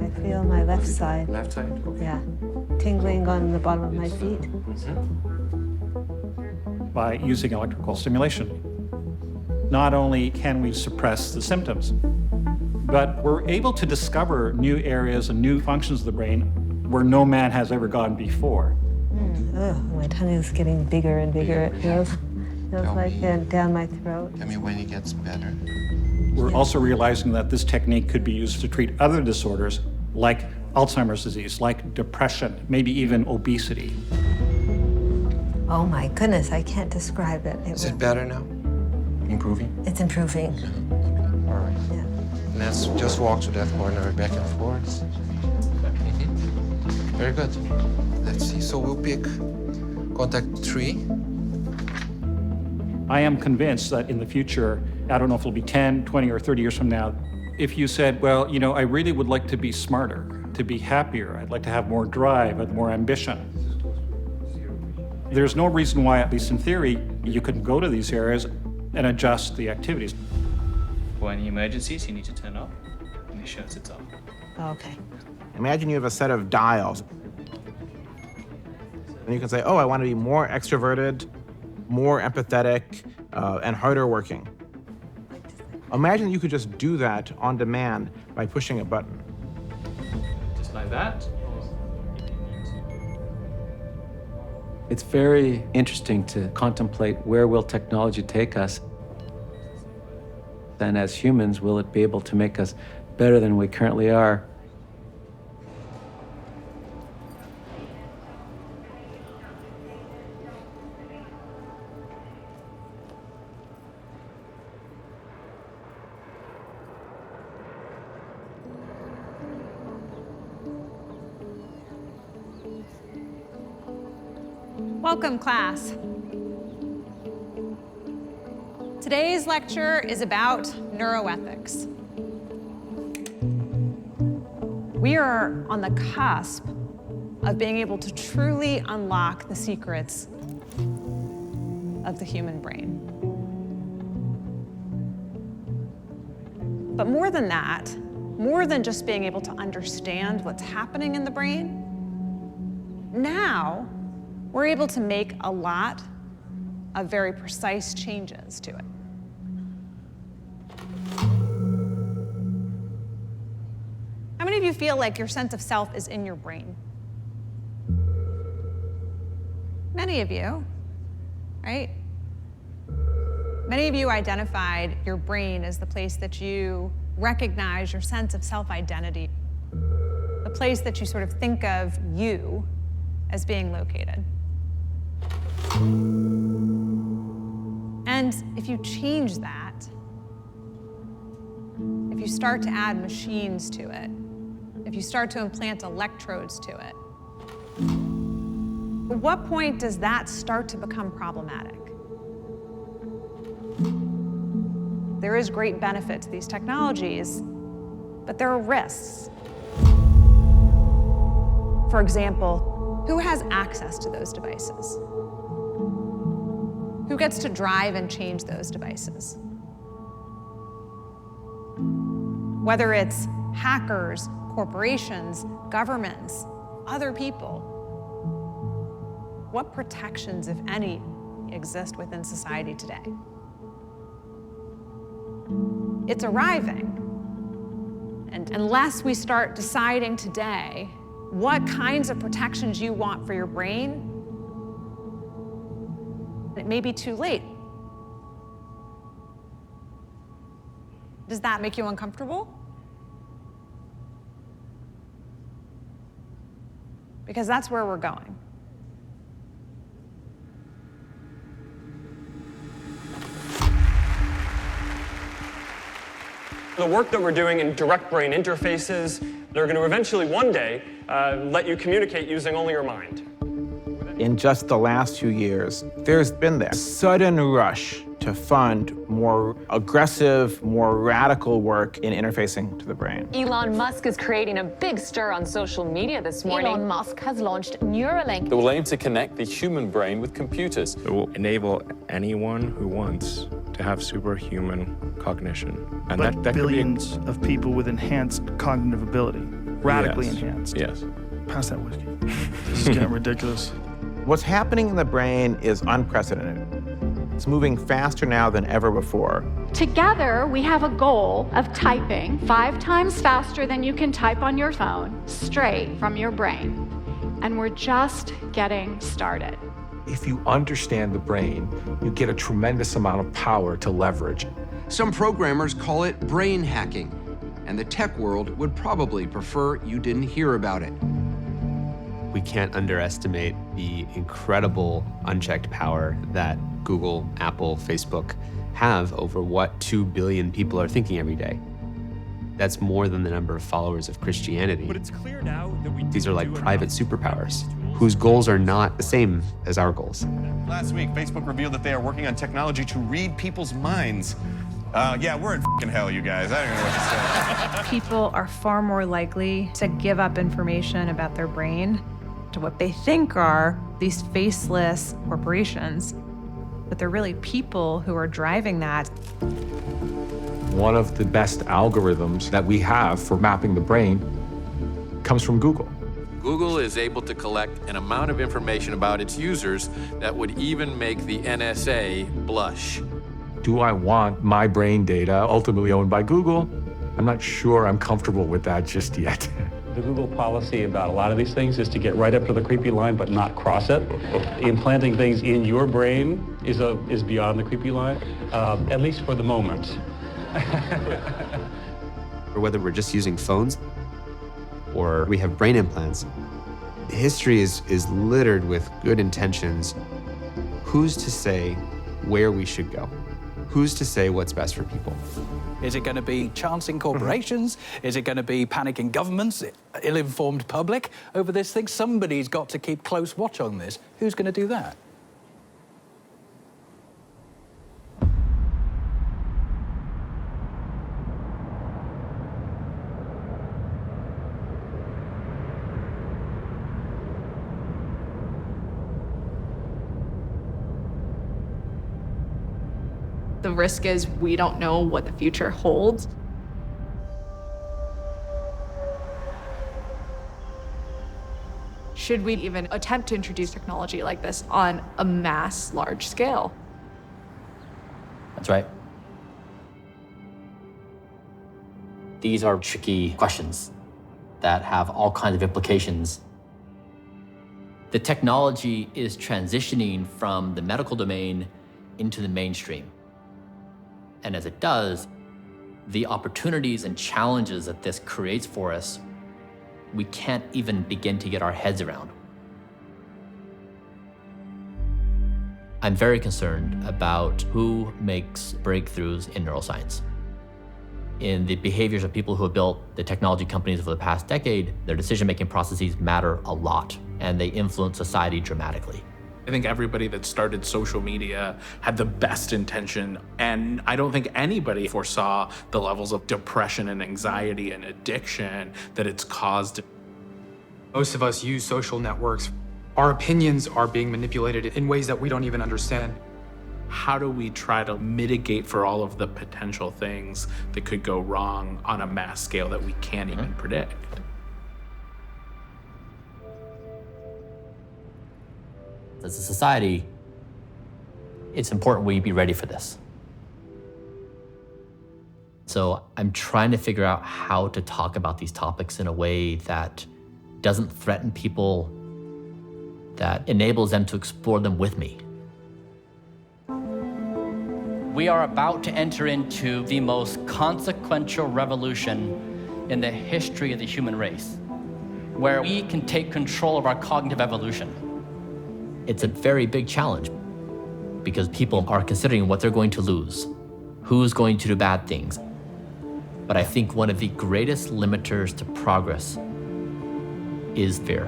I feel my left side. Left side? Okay. Yeah. Tingling on the bottom of my feet. By using electrical stimulation, not only can we suppress the symptoms, but we're able to discover new areas and new functions of the brain where no man has ever gone before. My tongue is getting bigger and bigger. It feels like down my throat. Tell me when it gets better. We're also realizing that this technique could be used to treat other disorders like Alzheimer's disease, like depression, maybe even obesity. Oh my goodness, I can't describe it. Is it better now? Improving? It's improving. All right. Yeah. Let's just walk to that corner back and forth. Very good. Let's see. So we'll pick contact 3. I am convinced that in the future, I don't know if it'll be 10, 20, or 30 years from now, if you said, well, you know, I really would like to be smarter, to be happier, I'd like to have more drive and more ambition. There's no reason why, at least in theory, you couldn't go to these areas and adjust the activities. For any emergencies, you need to turn off, and it shuts it off. Okay. Imagine you have a set of dials. And you can say, oh, I want to be more extroverted, more empathetic, and harder working. Imagine you could just do that on demand by pushing a button. Just like that. It's very interesting to contemplate where will technology take us. And as humans, will it be able to make us better than we currently are? Welcome, class. Today's lecture is about neuroethics. We are on the cusp of being able to truly unlock the secrets of the human brain. But more than that, more than just being able to understand what's happening in the brain, now we're able to make a lot of very precise changes to it. How many of you feel like your sense of self is in your brain? Many of you, right? Many of you identified your brain as the place that you recognize your sense of self-identity, the place that you sort of think of you as being located. And if you change that, if you start to add machines to it, if you start to implant electrodes to it, at what point does that start to become problematic? There is great benefit to these technologies, but there are risks. For example, who has access to those devices? Who gets to drive and change those devices? Whether it's hackers, corporations, governments, other people, what protections, if any, exist within society today? It's arriving. And unless we start deciding today what kinds of protections you want for your brain, it may be too late. Does that make you uncomfortable? Because that's where we're going. The work that we're doing in direct brain interfaces, they're going to eventually one day let you communicate using only your mind. In just the last few years, there's been this sudden rush to fund more aggressive, more radical work in interfacing to the brain. Elon Musk is creating a big stir on social media this morning. Elon Musk has launched Neuralink. That will aim to connect the human brain with computers. It will enable anyone who wants to have superhuman cognition. And but that billions could be... of people with enhanced cognitive ability, radically enhanced. Yes. Pass that whiskey. This is getting ridiculous. What's happening in the brain is unprecedented. It's moving faster now than ever before. Together, we have a goal of typing 5 times faster than you can type on your phone, straight from your brain. And we're just getting started. If you understand the brain, you get a tremendous amount of power to leverage. Some programmers call it brain hacking, and the tech world would probably prefer you didn't hear about it. We can't underestimate the incredible unchecked power that Google, Apple, Facebook have over what 2 billion people are thinking every day. That's more than the number of followers of Christianity. But it's clear now that These are like private superpowers whose goals are not the same as our goals. Last week, Facebook revealed that they are working on technology to read people's minds. Yeah, we're in f***ing hell, you guys. I don't know what to say. People are far more likely to give up information about their brain to what they think are these faceless corporations, but they're really people who are driving that. One of the best algorithms that we have for mapping the brain comes from Google. Google is able to collect an amount of information about its users that would even make the NSA blush. Do I want my brain data ultimately owned by Google? I'm not sure I'm comfortable with that just yet. The Google policy about a lot of these things is to get right up to the creepy line but not cross it. Implanting things in your brain is beyond the creepy line, at least for the moment. Or whether we're just using phones or we have brain implants, history is littered with good intentions. Who's to say where we should go? Who's to say what's best for people? Is it going to be chancing corporations? Is it going to be panicking governments, ill-informed public over this thing? Somebody's got to keep close watch on this. Who's going to do that? The risk is we don't know what the future holds. Should we even attempt to introduce technology like this on a mass, large scale? That's right. These are tricky questions that have all kinds of implications. The technology is transitioning from the medical domain into the mainstream. And as it does, the opportunities and challenges that this creates for us, we can't even begin to get our heads around. I'm very concerned about who makes breakthroughs in neuroscience. In the behaviors of people who have built the technology companies over the past decade, their decision-making processes matter a lot, and they influence society dramatically. I think everybody that started social media had the best intention, and I don't think anybody foresaw the levels of depression and anxiety and addiction that it's caused. Most of us use social networks. Our opinions are being manipulated in ways that we don't even understand. How do we try to mitigate for all of the potential things that could go wrong on a mass scale that we can't even predict? As a society, it's important we be ready for this. So I'm trying to figure out how to talk about these topics in a way that doesn't threaten people, that enables them to explore them with me. We are about to enter into the most consequential revolution in the history of the human race, where we can take control of our cognitive evolution. It's a very big challenge because people are considering what they're going to lose, who's going to do bad things. But I think one of the greatest limiters to progress is fear.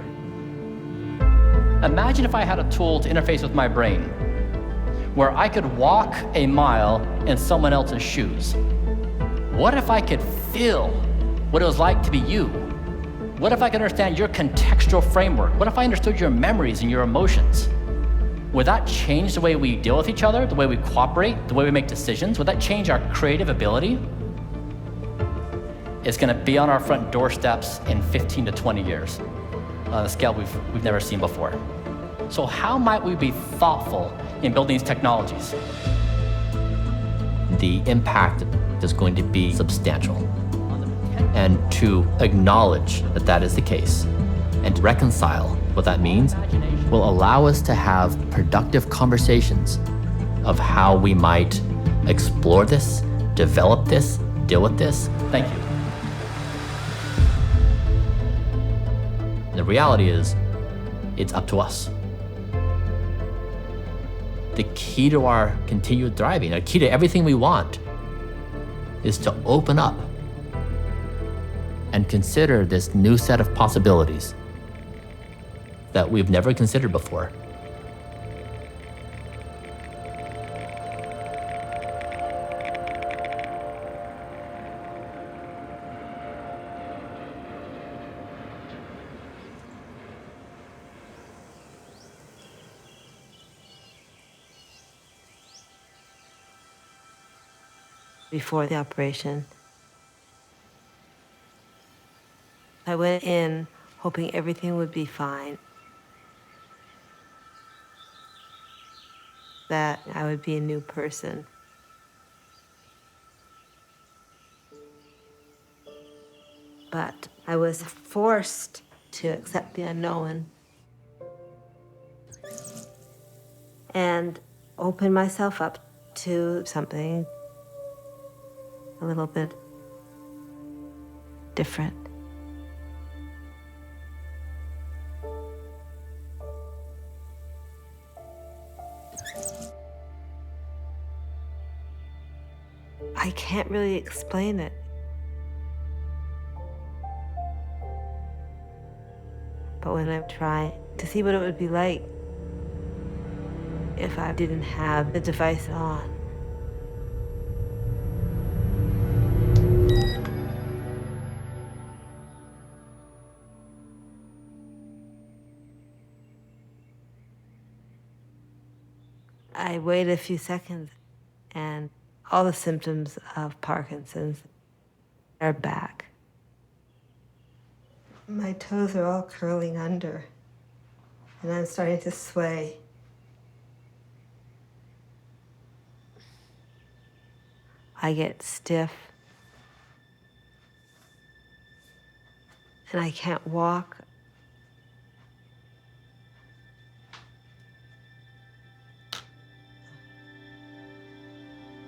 Imagine if I had a tool to interface with my brain where I could walk a mile in someone else's shoes? What if I could feel what it was like to be you? What if I could understand your contextual framework? What if I understood your memories and your emotions? Would that change the way we deal with each other, the way we cooperate, the way we make decisions? Would that change our creative ability? It's gonna be on our front doorsteps in 15 to 20 years on a scale we've never seen before. So how might we be thoughtful in building these technologies? The impact is going to be substantial. And to acknowledge that that is the case and to reconcile what that means will allow us to have productive conversations of how we might explore this, develop this, deal with this. Thank you. The reality is, it's up to us. The key to our continued thriving, the key to everything we want, is to open up and consider this new set of possibilities that we've never considered before. Before the operation, I went in hoping everything would be fine, that I would be a new person. But I was forced to accept the unknown and open myself up to something a little bit different. I can't really explain it. But when I try to see what it would be like if I didn't have the device on, I waited a few seconds and all the symptoms of Parkinson's are back. My toes are all curling under, and I'm starting to sway. I get stiff, and I can't walk.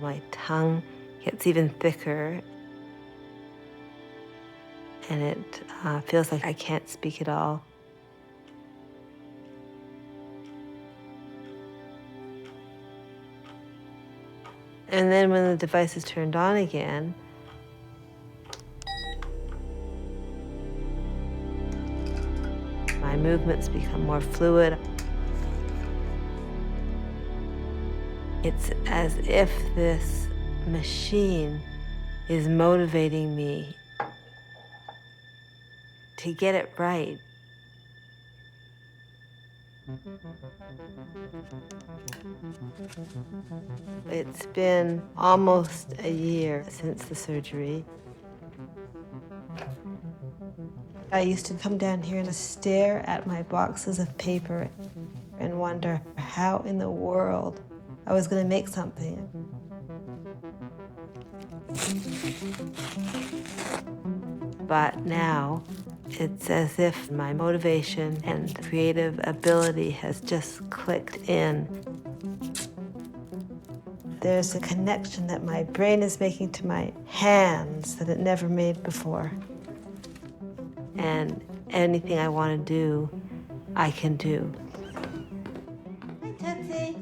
My tongue gets even thicker, and it feels like I can't speak at all. And then when the device is turned on again, my movements become more fluid. It's as if this machine is motivating me to get it right. It's been almost a year since the surgery. I used to come down here and stare at my boxes of paper and wonder how in the world I was going to make something. But now, it's as if my motivation and creative ability has just clicked in. There's a connection that my brain is making to my hands that it never made before. And anything I want to do, I can do. Hi, Tootsie.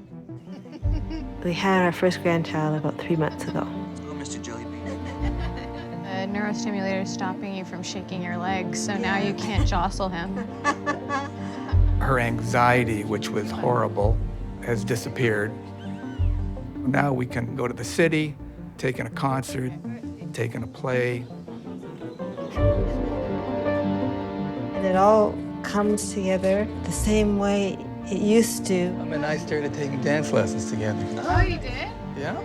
We had our first grandchild about 3 months ago. Oh, Mr. Jellybean. The neurostimulator is stopping you from shaking your legs, so now you can't jostle him. Her anxiety, which was horrible, has disappeared. Now we can go to the city, take in a concert, take in a play. And it all comes together the same way it used to. And I started taking dance lessons together. Oh, you did? Yeah.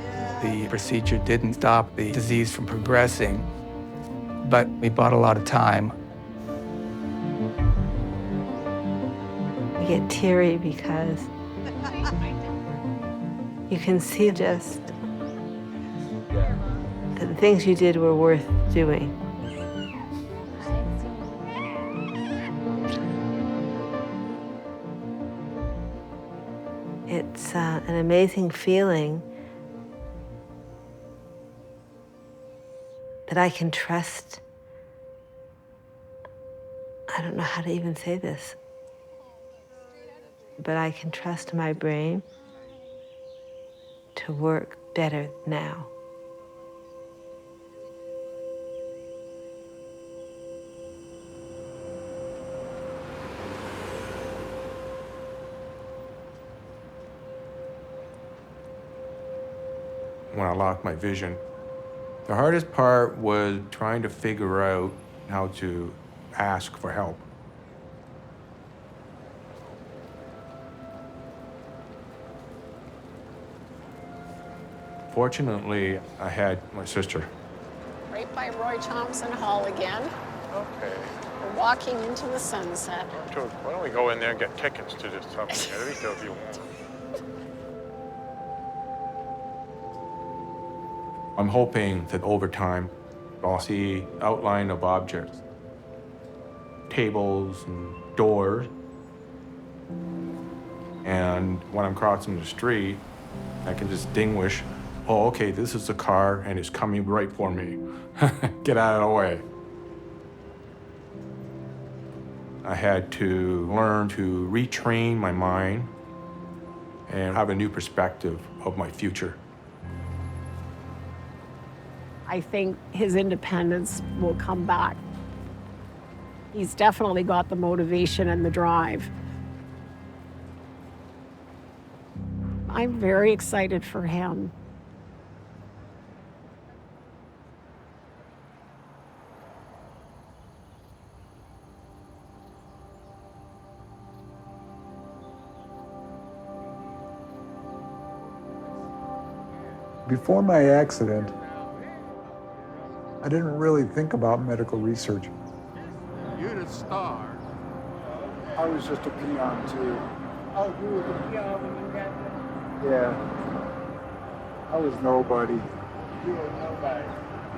The procedure didn't stop the disease from progressing, but we bought a lot of time. I get teary because you can see just that the things you did were worth doing. It's an amazing feeling that I can trust. I don't know how to even say this, but I can trust my brain to work better now. When I lost my vision, the hardest part was trying to figure out how to ask for help. Fortunately, I had my sister. Right by Roy Thompson Hall again. Okay. We're walking into the sunset. George, why don't we go in there and get tickets to this something? At least if you want. I'm hoping that over time, I'll see outline of objects, tables and doors. And when I'm crossing the street, I can distinguish, oh, okay, this is a car and it's coming right for me. Get out of the way. I had to learn to retrain my mind and have a new perspective of my future. I think his independence will come back. He's definitely got the motivation and the drive. I'm very excited for him. Before my accident, I didn't really think about medical research. You're the star. I was just a peon too. Oh, you were the peon when you got there? Yeah. I was nobody. You were nobody.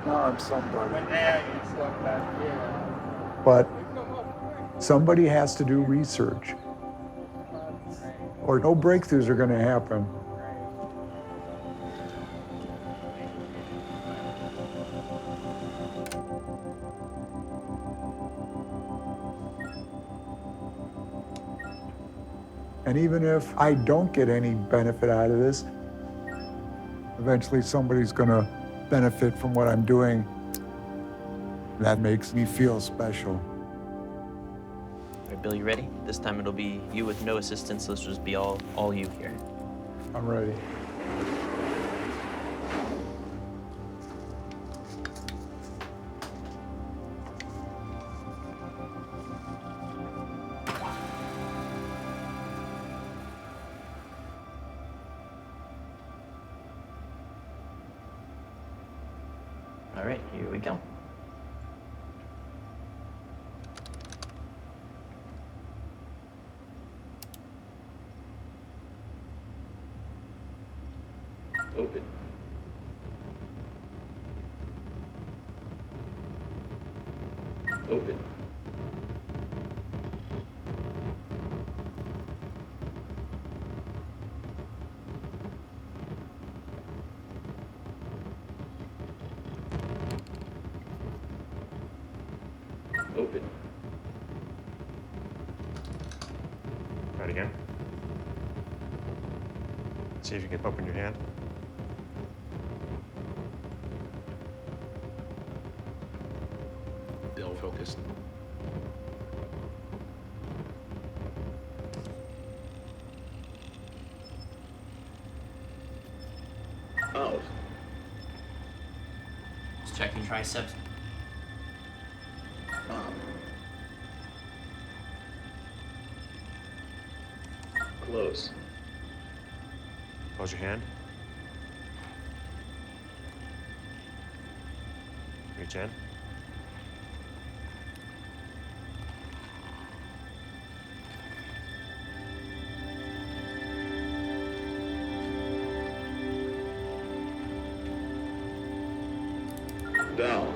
Now I'm somebody. But now you're somebody, yeah. But somebody has to do research, or no breakthroughs are going to happen. And even if I don't get any benefit out of this, eventually somebody's going to benefit from what I'm doing. That makes me feel special. All right, Bill, you ready? This time it'll be you with no assistance. This will just be all you here. I'm ready. All right, here we go. Open. Open. Open. Try it again. See if you can open your hand. Bill, focus. Just checking triceps. Close. Close your hand. Reach in. Down.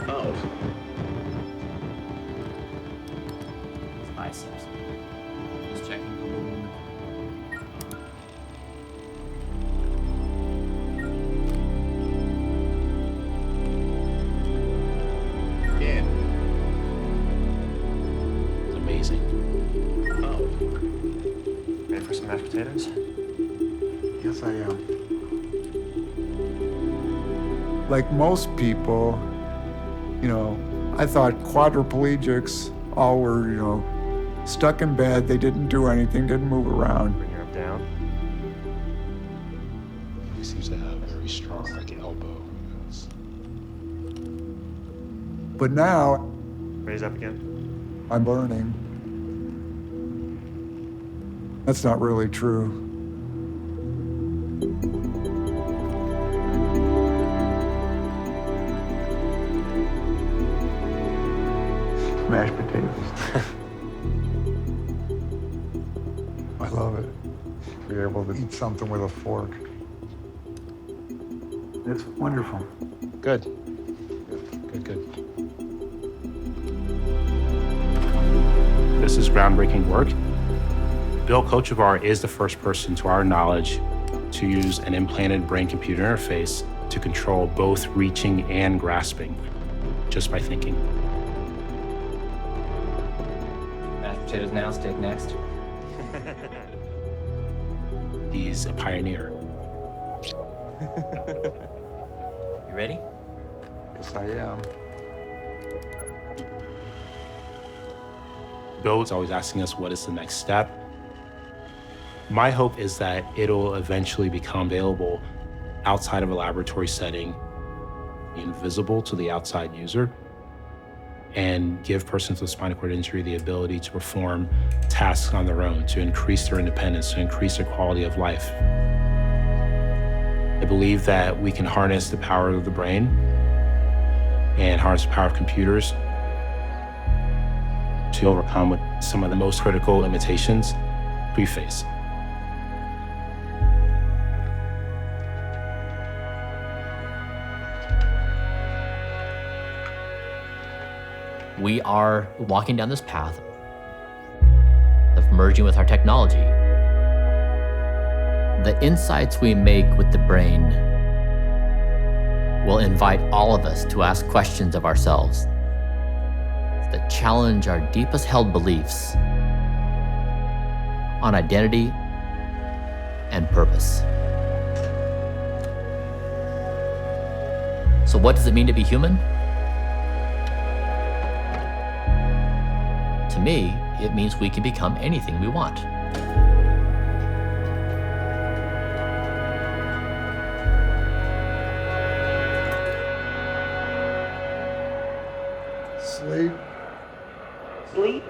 Out. Biceps. Just checking the movement. In. It's amazing. Out. Ready for some mashed potatoes? Yes, I am. Like most people, you know, I thought quadriplegics all were, stuck in bed. They didn't do anything, didn't move around. Bring your arm down. He seems to have a very strong, elbow. But now, Raise up again. I'm learning. That's not really true. Mashed potatoes. I love it. To be able to eat something with a fork. It's wonderful. Good. Good. This is groundbreaking work. Bill Kochevar is the first person, to our knowledge, to use an implanted brain-computer interface to control both reaching and grasping, just by thinking. Mashed potatoes now, steak next. He's a pioneer. You ready? Yes, I am. Bill is always asking us, what is the next step? My hope is that it'll eventually become available outside of a laboratory setting, invisible to the outside user, and give persons with spinal cord injury the ability to perform tasks on their own, to increase their independence, to increase their quality of life. I believe that we can harness the power of the brain and harness the power of computers to overcome some of the most critical limitations we face. We are walking down this path of merging with our technology. The insights we make with the brain will invite all of us to ask questions of ourselves that challenge our deepest held beliefs on identity and purpose. So what does it mean to be human? To me, it means we can become anything we want. Sleep. Sleep.